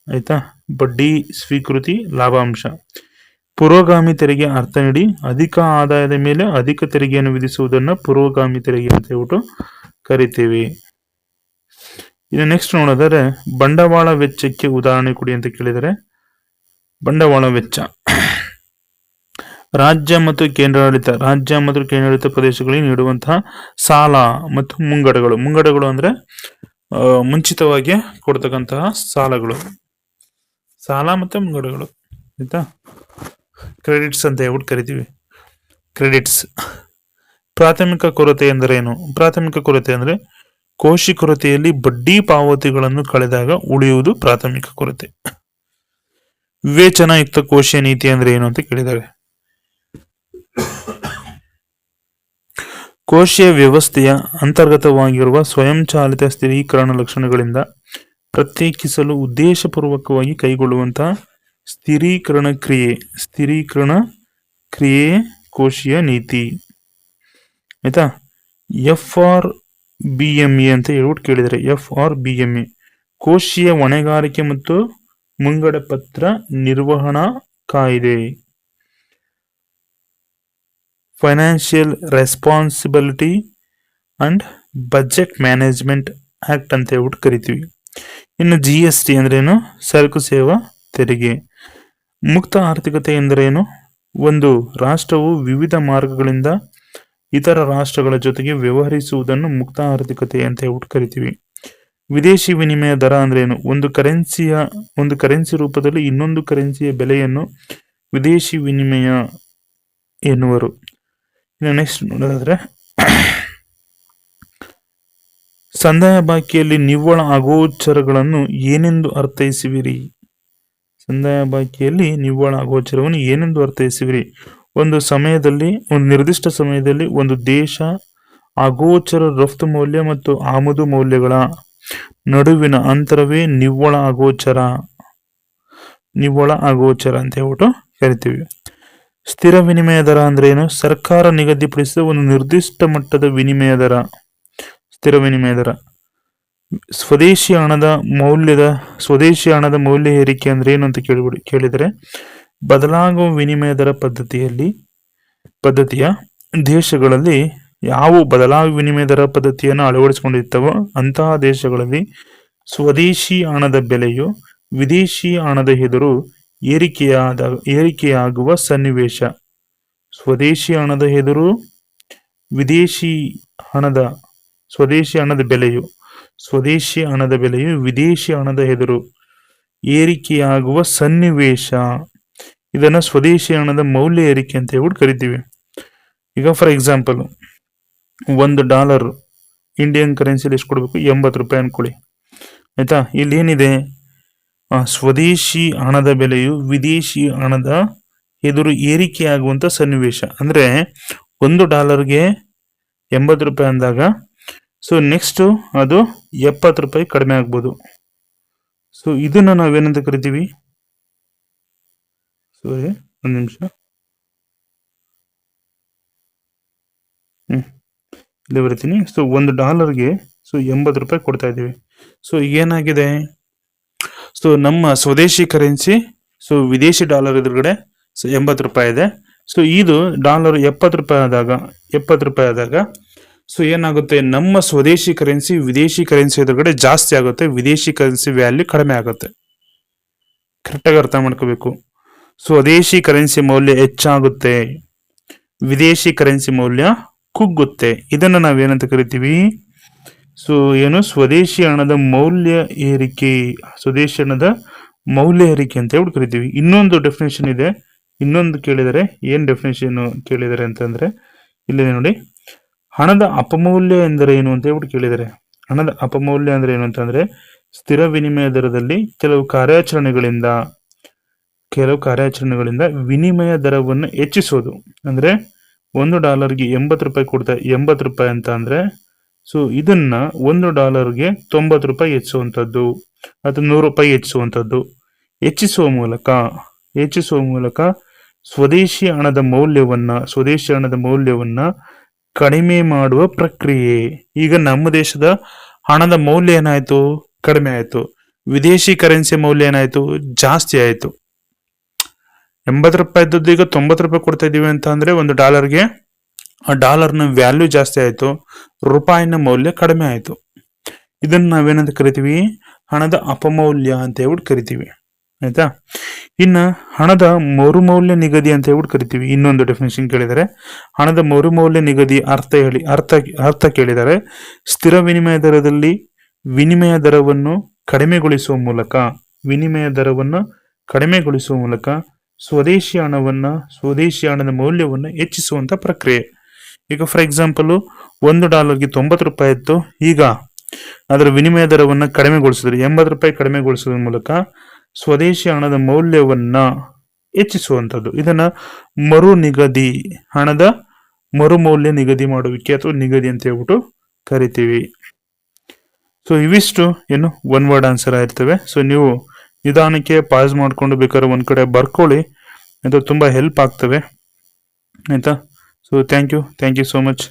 ಆಯ್ತಾ, ಬಡ್ಡಿ ಸ್ವೀಕೃತಿ, ಲಾಭಾಂಶ. ಪುರೋಗಾಮಿ ತೆರಿಗೆ ಅರ್ಥ ನೀಡಿ. ಅಧಿಕ ಆದಾಯದ ಮೇಲೆ ಅಧಿಕ ತೆರಿಗೆಯನ್ನು ವಿಧಿಸುವುದನ್ನು ಪುರೋಗಾಮಿ ತೆರಿಗೆ ಅಂತ ಹೇಳ್ಬಿಟ್ಟು ಕರಿತೀವಿ. ಇನ್ನು ನೆಕ್ಸ್ಟ್ ನೋಡೋದಾದ್ರೆ ಬಂಡವಾಳ ವೆಚ್ಚಕ್ಕೆ ಉದಾಹರಣೆ ಕೊಡಿ ಅಂತ ಕೇಳಿದರೆ ಬಂಡವಾಳ ವೆಚ್ಚ. ರಾಜ್ಯ ಮತ್ತು ಕೇಂದ್ರಾಡಳಿತ ಪ್ರದೇಶಗಳಿಗೆ ನೀಡುವಂತಹ ಸಾಲ ಮತ್ತು ಮುಂಗಡಗಳು ಅಂದ್ರೆ ಮುಂಚಿತವಾಗಿ ಕೊಡ್ತಕ್ಕಂತಹ ಸಾಲಗಳು, ಸಾಲ ಮತ್ತೆ ಮುಂಗಡಗಳು. ಆಯ್ತಾ, ಕ್ರೆಡಿಟ್ಸ್ ಅಂತ ಹೇಳ್ಬಿಟ್ಟು ಕರಿತೀವಿ. ಕ್ರೆಡಿಟ್ಸ್. ಪ್ರಾಥಮಿಕ ಕೊರತೆ ಎಂದರೇನು? ಪ್ರಾಥಮಿಕ ಕೊರತೆ ಅಂದ್ರೆ ಕೋಶಿ ಕೊರತೆಯಲ್ಲಿ ಬಡ್ಡಿ ಪಾವತಿಗಳನ್ನು ಕಳೆದಾಗ ಉಳಿಯುವುದು ಪ್ರಾಥಮಿಕ ಕೊರತೆ. ವಿವೇಚನಾಯುಕ್ತ ಕೋಶೀಯ ನೀತಿ ಅಂದ್ರೆ ಏನು ಅಂತ ಕೇಳಿದ್ದಾರೆ. ಕೋಶೀಯ ವ್ಯವಸ್ಥೆಯ ಅಂತರ್ಗತವಾಗಿರುವ ಸ್ವಯಂಚಾಲಿತ ಸ್ಥಿರೀಕರಣ ಲಕ್ಷಣಗಳಿಂದ ಪ್ರತ್ಯೇಕಿಸಲು ಉದ್ದೇಶಪೂರ್ವಕವಾಗಿ ಕೈಗೊಳ್ಳುವಂತಹ ಸ್ಥಿರೀಕರಣ ಕ್ರಿಯೆ ಕೋಶೀಯ ನೀತಿ. ಆಯ್ತಾ. FRBMA ಅಂತ ಹೇಳ್ಬಿಟ್ಟು ಕೇಳಿದರೆ, FRBMA ಕೋಶೀಯ ಹೊಣೆಗಾರಿಕೆ ಮತ್ತು ಮುಂಗಡ ಪತ್ರ ನಿರ್ವಹಣಾ ಕಾಯ್ದೆ, financial responsibility and budget management act ಅಂತ ಹೇಳ್ಬಿಟ್ಟು ಕರಿತೀವಿ. ಇನ್ನು GST ಅಂದ್ರೇನು? ಸರಕು ಸೇವಾ ತೆರಿಗೆ. ಮುಕ್ತ ಆರ್ಥಿಕತೆ ಎಂದರೇನು? ಒಂದು ರಾಷ್ಟ್ರವು ವಿವಿಧ ಮಾರ್ಗಗಳಿಂದ ಇತರ ರಾಷ್ಟ್ರಗಳ ಜೊತೆಗೆ ವ್ಯವಹರಿಸುವುದನ್ನು ಮುಕ್ತ ಆರ್ಥಿಕತೆ ಅಂತ ಹೇಳ್ಬಿಟ್ಟು ಕರಿತೀವಿ. ವಿದೇಶಿ ವಿನಿಮಯ ದರ ಅಂದ್ರೇನು? ಒಂದು ಕರೆನ್ಸಿ ರೂಪದಲ್ಲಿ ಇನ್ನೊಂದು ಕರೆನ್ಸಿಯ ಬೆಲೆಯನ್ನು ವಿದೇಶಿ ವಿನಿಮಯ ಎನ್ನುವರು. ಇನ್ನು ನೆಕ್ಸ್ಟ್ ನೋಡೋದಾದ್ರೆ, ಸಂದಾಯ ಬಾಕಿಯಲ್ಲಿ ನಿವ್ವಳ ಅಗೋಚರಗಳನ್ನು ಏನೆಂದು ಅರ್ಥೈಸುವಿರಿ? ಸಂದಾಯ ಬಾಕಿಯಲ್ಲಿ ನಿವ್ವಳ ಅಗೋಚರವನ್ನು ಏನೆಂದು ಅರ್ಥೈಸುವಿರಿ? ಒಂದು ನಿರ್ದಿಷ್ಟ ಸಮಯದಲ್ಲಿ ಒಂದು ದೇಶ ಅಗೋಚರ ರಫ್ತು ಮೌಲ್ಯ ಮತ್ತು ಆಮದು ಮೌಲ್ಯಗಳ ನಡುವಿನ ಅಂತರವೇ ನಿವ್ವಳ ಅಗೋಚರ ಅಂತ ಹೇಳ್ಬಿಟ್ಟು ಕರಿತೀವಿ. ಸ್ಥಿರ ವಿನಿಮಯ ದರ ಅಂದ್ರೆ ಏನು? ಸರ್ಕಾರ ನಿಗದಿಪಡಿಸಿದ ಒಂದು ನಿರ್ದಿಷ್ಟ ಮಟ್ಟದ ವಿನಿಮಯ ದರ ಸ್ಥಿರ ವಿನಿಮಯ ದರ. ಸ್ವದೇಶಿ ಹಣದ ಮೌಲ್ಯ ಏರಿಕೆ ಅಂದ್ರೆ ಏನು ಅಂತ ಕೇಳಿದರೆ, ಬದಲಾಗುವ ವಿನಿಮಯ ದರ ಪದ್ಧತಿಯ ದೇಶಗಳಲ್ಲಿ ಯಾವ ಬದಲಾಗುವ ವಿನಿಮಯ ದರ ಪದ್ಧತಿಯನ್ನು ಅಳವಡಿಸಿಕೊಂಡಿರ್ತವೋ ಅಂತಹ ದೇಶಗಳಲ್ಲಿ ಸ್ವದೇಶಿ ಹಣದ ಬೆಲೆಯು ವಿದೇಶಿ ಹಣದ ಎದುರು ಏರಿಕೆಯಾಗುವ ಸನ್ನಿವೇಶ. ಸ್ವದೇಶಿ ಹಣದ ಎದುರು ಸ್ವದೇಶಿ ಹಣದ ಬೆಲೆಯು ವಿದೇಶಿ ಹಣದ ಎದುರು ಏರಿಕೆಯಾಗುವ ಸನ್ನಿವೇಶ. ಇದನ್ನ ಸ್ವದೇಶಿ ಹಣದ ಮೌಲ್ಯ ಏರಿಕೆ ಅಂತ ಹೇಳ್ಬಿಟ್ಟು ಕರಿತೀವಿ. ಈಗ ಫಾರ್ ಎಕ್ಸಾಂಪಲ್, $1 ಇಂಡಿಯನ್ ಕರೆನ್ಸಿಲಿ ಎಷ್ಟು ಕೊಡ್ಬೇಕು? 80 ರೂಪಾಯಿ ಅನ್ಕೊಳ್ಳಿ. ಆಯ್ತಾ. ಇಲ್ಲಿ ಏನಿದೆ? ಸ್ವದೇಶಿ ಹಣದ ಬೆಲೆಯು ವಿದೇಶಿ ಹಣದ ಎದುರು ಏರಿಕೆಯಾಗುವಂತ ಸನ್ನಿವೇಶ. ಅಂದ್ರೆ $1ಗೆ 80 ರೂಪಾಯಿ ಅಂದಾಗ ಸೊ ನೆಕ್ಸ್ಟ್ ಅದು 70 ರೂಪಾಯಿ ಕಡಿಮೆ ಆಗ್ಬೋದು. ಸೊ ಇದನ್ನ ನಾವೇನಂತ ಕರಿತೀವಿ? ಸಾರಿ, ಒಂದು ನಿಮಿಷ. ಇಲ್ಲಿ ಬರ್ತೀನಿ. ಸೊ $1ಗೆ 80 ರೂಪಾಯಿ ಕೊಡ್ತಾ ಇದ್ದೀವಿ. ಸೊ ಏನಾಗಿದೆ? ಸೊ ನಮ್ಮ ಸ್ವದೇಶಿ ಕರೆನ್ಸಿ ವಿದೇಶಿ ಡಾಲರ್ ಎದುರುಗಡೆ 80 ರೂಪಾಯಿ ಇದೆ. ಸೊ ಇದು ಡಾಲರ್ 70 ರೂಪಾಯಿ ಆದಾಗ ಸೊ ಏನಾಗುತ್ತೆ? ನಮ್ಮ ಸ್ವದೇಶಿ ಕರೆನ್ಸಿ ವಿದೇಶಿ ಕರೆನ್ಸಿ ಎದುರುಗಡೆ ಜಾಸ್ತಿ ಆಗುತ್ತೆ, ವಿದೇಶಿ ಕರೆನ್ಸಿ ವ್ಯಾಲ್ಯೂ ಕಡಿಮೆ ಆಗುತ್ತೆ. ಕರೆಕ್ಟಾಗಿ ಅರ್ಥ ಮಾಡ್ಕೋಬೇಕು. ಸ್ವದೇಶಿ ಕರೆನ್ಸಿ ಮೌಲ್ಯ ಹೆಚ್ಚಾಗುತ್ತೆ, ವಿದೇಶಿ ಕರೆನ್ಸಿ ಮೌಲ್ಯ ಕುಗ್ಗುತ್ತೆ. ಇದನ್ನ ನಾವೇನಂತ ಕರಿತೀವಿ? ಸೊ ಸ್ವದೇಶಿ ಹಣದ ಮೌಲ್ಯ ಏರಿಕೆ ಅಂತ ಹೇಳ್ಬಿಟ್ಟು ಕರಿತೀವಿ. ಇನ್ನೊಂದು ಡೆಫಿನೇಷನ್ ಇದೆ. ಇನ್ನೊಂದು ಕೇಳಿದರೆ ಏನ್ ಡೆಫಿನೇಷನ್ ಕೇಳಿದರೆ ಅಂತಂದ್ರೆ, ಇಲ್ಲಿ ನೋಡಿ, ಹಣದ ಅಪಮೌಲ್ಯ ಎಂದರೆ ಏನು ಅಂತ ಹೇಳ್ಬಿಟ್ಟು ಕೇಳಿದರೆ. ಹಣದ ಅಪಮೌಲ್ಯ ಅಂದ್ರೆ ಏನು ಅಂತಂದ್ರೆ, ಸ್ಥಿರ ವಿನಿಮಯ ದರದಲ್ಲಿ ಕೆಲವು ಕಾರ್ಯಾಚರಣೆಗಳಿಂದ ವಿನಿಮಯ ದರವನ್ನು ಹೆಚ್ಚಿಸೋದು. ಅಂದ್ರೆ $1ಗೆ 80 ರೂಪಾಯಿ ಕೊಡ್ತಾ 80 ರೂಪಾಯಿ ಅಂತ ಅಂದ್ರೆ, ಸೊ ಇದನ್ನ $1ಗೆ 90 ರೂಪಾಯಿ ಹೆಚ್ಚಿಸುವಂಥದ್ದು ಅಥವಾ 100 ರೂಪಾಯಿ ಹೆಚ್ಚಿಸುವ ಮೂಲಕ ಸ್ವದೇಶಿ ಹಣದ ಮೌಲ್ಯವನ್ನ ಕಡಿಮೆ ಮಾಡುವ ಪ್ರಕ್ರಿಯೆ. ಈಗ ನಮ್ಮ ದೇಶದ ಹಣದ ಮೌಲ್ಯ ಏನಾಯ್ತು? ಕಡಿಮೆ ಆಯ್ತು. ವಿದೇಶಿ ಕರೆನ್ಸಿ ಮೌಲ್ಯ ಏನಾಯ್ತು? ಜಾಸ್ತಿ ಆಯ್ತು. 80 ರೂಪಾಯಿ ಇದ್ದದ್ದು ಈಗ 90 ರೂಪಾಯಿ ಕೊಡ್ತಾ ಇದೀವಿ ಅಂತ ಅಂದ್ರೆ $1ಗೆ ಆ ಡಾಲರ್ನ ವ್ಯಾಲ್ಯೂ ಜಾಸ್ತಿ ಆಯ್ತು, ರೂಪಾಯಿನ ಮೌಲ್ಯ ಕಡಿಮೆ ಆಯ್ತು. ಇದನ್ನ ನಾವೇನಂತ ಕರಿತೀವಿ? ಹಣದ ಅಪಮೌಲ್ಯ ಅಂತ ಹೇಳ್ಬಿಟ್ಟು ಕರಿತೀವಿ. ಆಯ್ತಾ. ಇನ್ನ ಹಣದ ಮರುಮೌಲ್ಯ ನಿಗದಿ ಅಂತ ಹೇಳ್ಬಿಟ್ಟು ಕರಿತೀವಿ. ಇನ್ನೊಂದು ಡೆಫಿನೇಷನ್ ಕೇಳಿದರೆ, ಹಣದ ಮರುಮೌಲ್ಯ ನಿಗದಿ ಅರ್ಥ ಕೇಳಿದರೆ, ಸ್ಥಿರ ವಿನಿಮಯ ದರದಲ್ಲಿ ವಿನಿಮಯ ದರವನ್ನು ಕಡಿಮೆಗೊಳಿಸುವ ಮೂಲಕ ಸ್ವದೇಶಿ ಹಣದ ಮೌಲ್ಯವನ್ನು ಹೆಚ್ಚಿಸುವಂತ ಪ್ರಕ್ರಿಯೆ. ಈಗ ಫಾರ್ ಎಕ್ಸಾಂಪಲ್ $1ಗೆ 90 ರೂಪಾಯಿ ಇತ್ತು, ಈಗ ಅದರ ವಿನಿಮಯ ದರವನ್ನು ಕಡಿಮೆಗೊಳಿಸಿದ್ರೆ 80 ರೂಪಾಯಿ ಕಡಿಮೆಗೊಳಿಸುವ ಮೂಲಕ ಸ್ವದೇಶಿ ಹಣದ ಮೌಲ್ಯವನ್ನ ಹೆಚ್ಚಿಸುವಂಥದ್ದು. ಇದನ್ನ ಹಣದ ಮರುಮೌಲ್ಯ ನಿಗದಿ ಮಾಡುವಿಕೆ ಅಥವಾ ನಿಗದಿ ಅಂತ ಹೇಳ್ಬಿಟ್ಟು ಕರಿತೀವಿ. ಸೊ ಇವಿಷ್ಟು ಒನ್ ವರ್ಡ್ ಆನ್ಸರ್ ಆಗಿರ್ತವೆ. ಸೊ ನೀವು ನಿಧಾನಕ್ಕೆ ಪಾಸ್ ಮಾಡ್ಕೊಂಡು ಬೇಕಾದ್ರೆ ಒಂದ್ ಕಡೆ ಬರ್ಕೊಳ್ಳಿ, ಅದು ತುಂಬಾ ಹೆಲ್ಪ್ ಆಗ್ತವೆ ಆಯ್ತಾ. So thank you so much.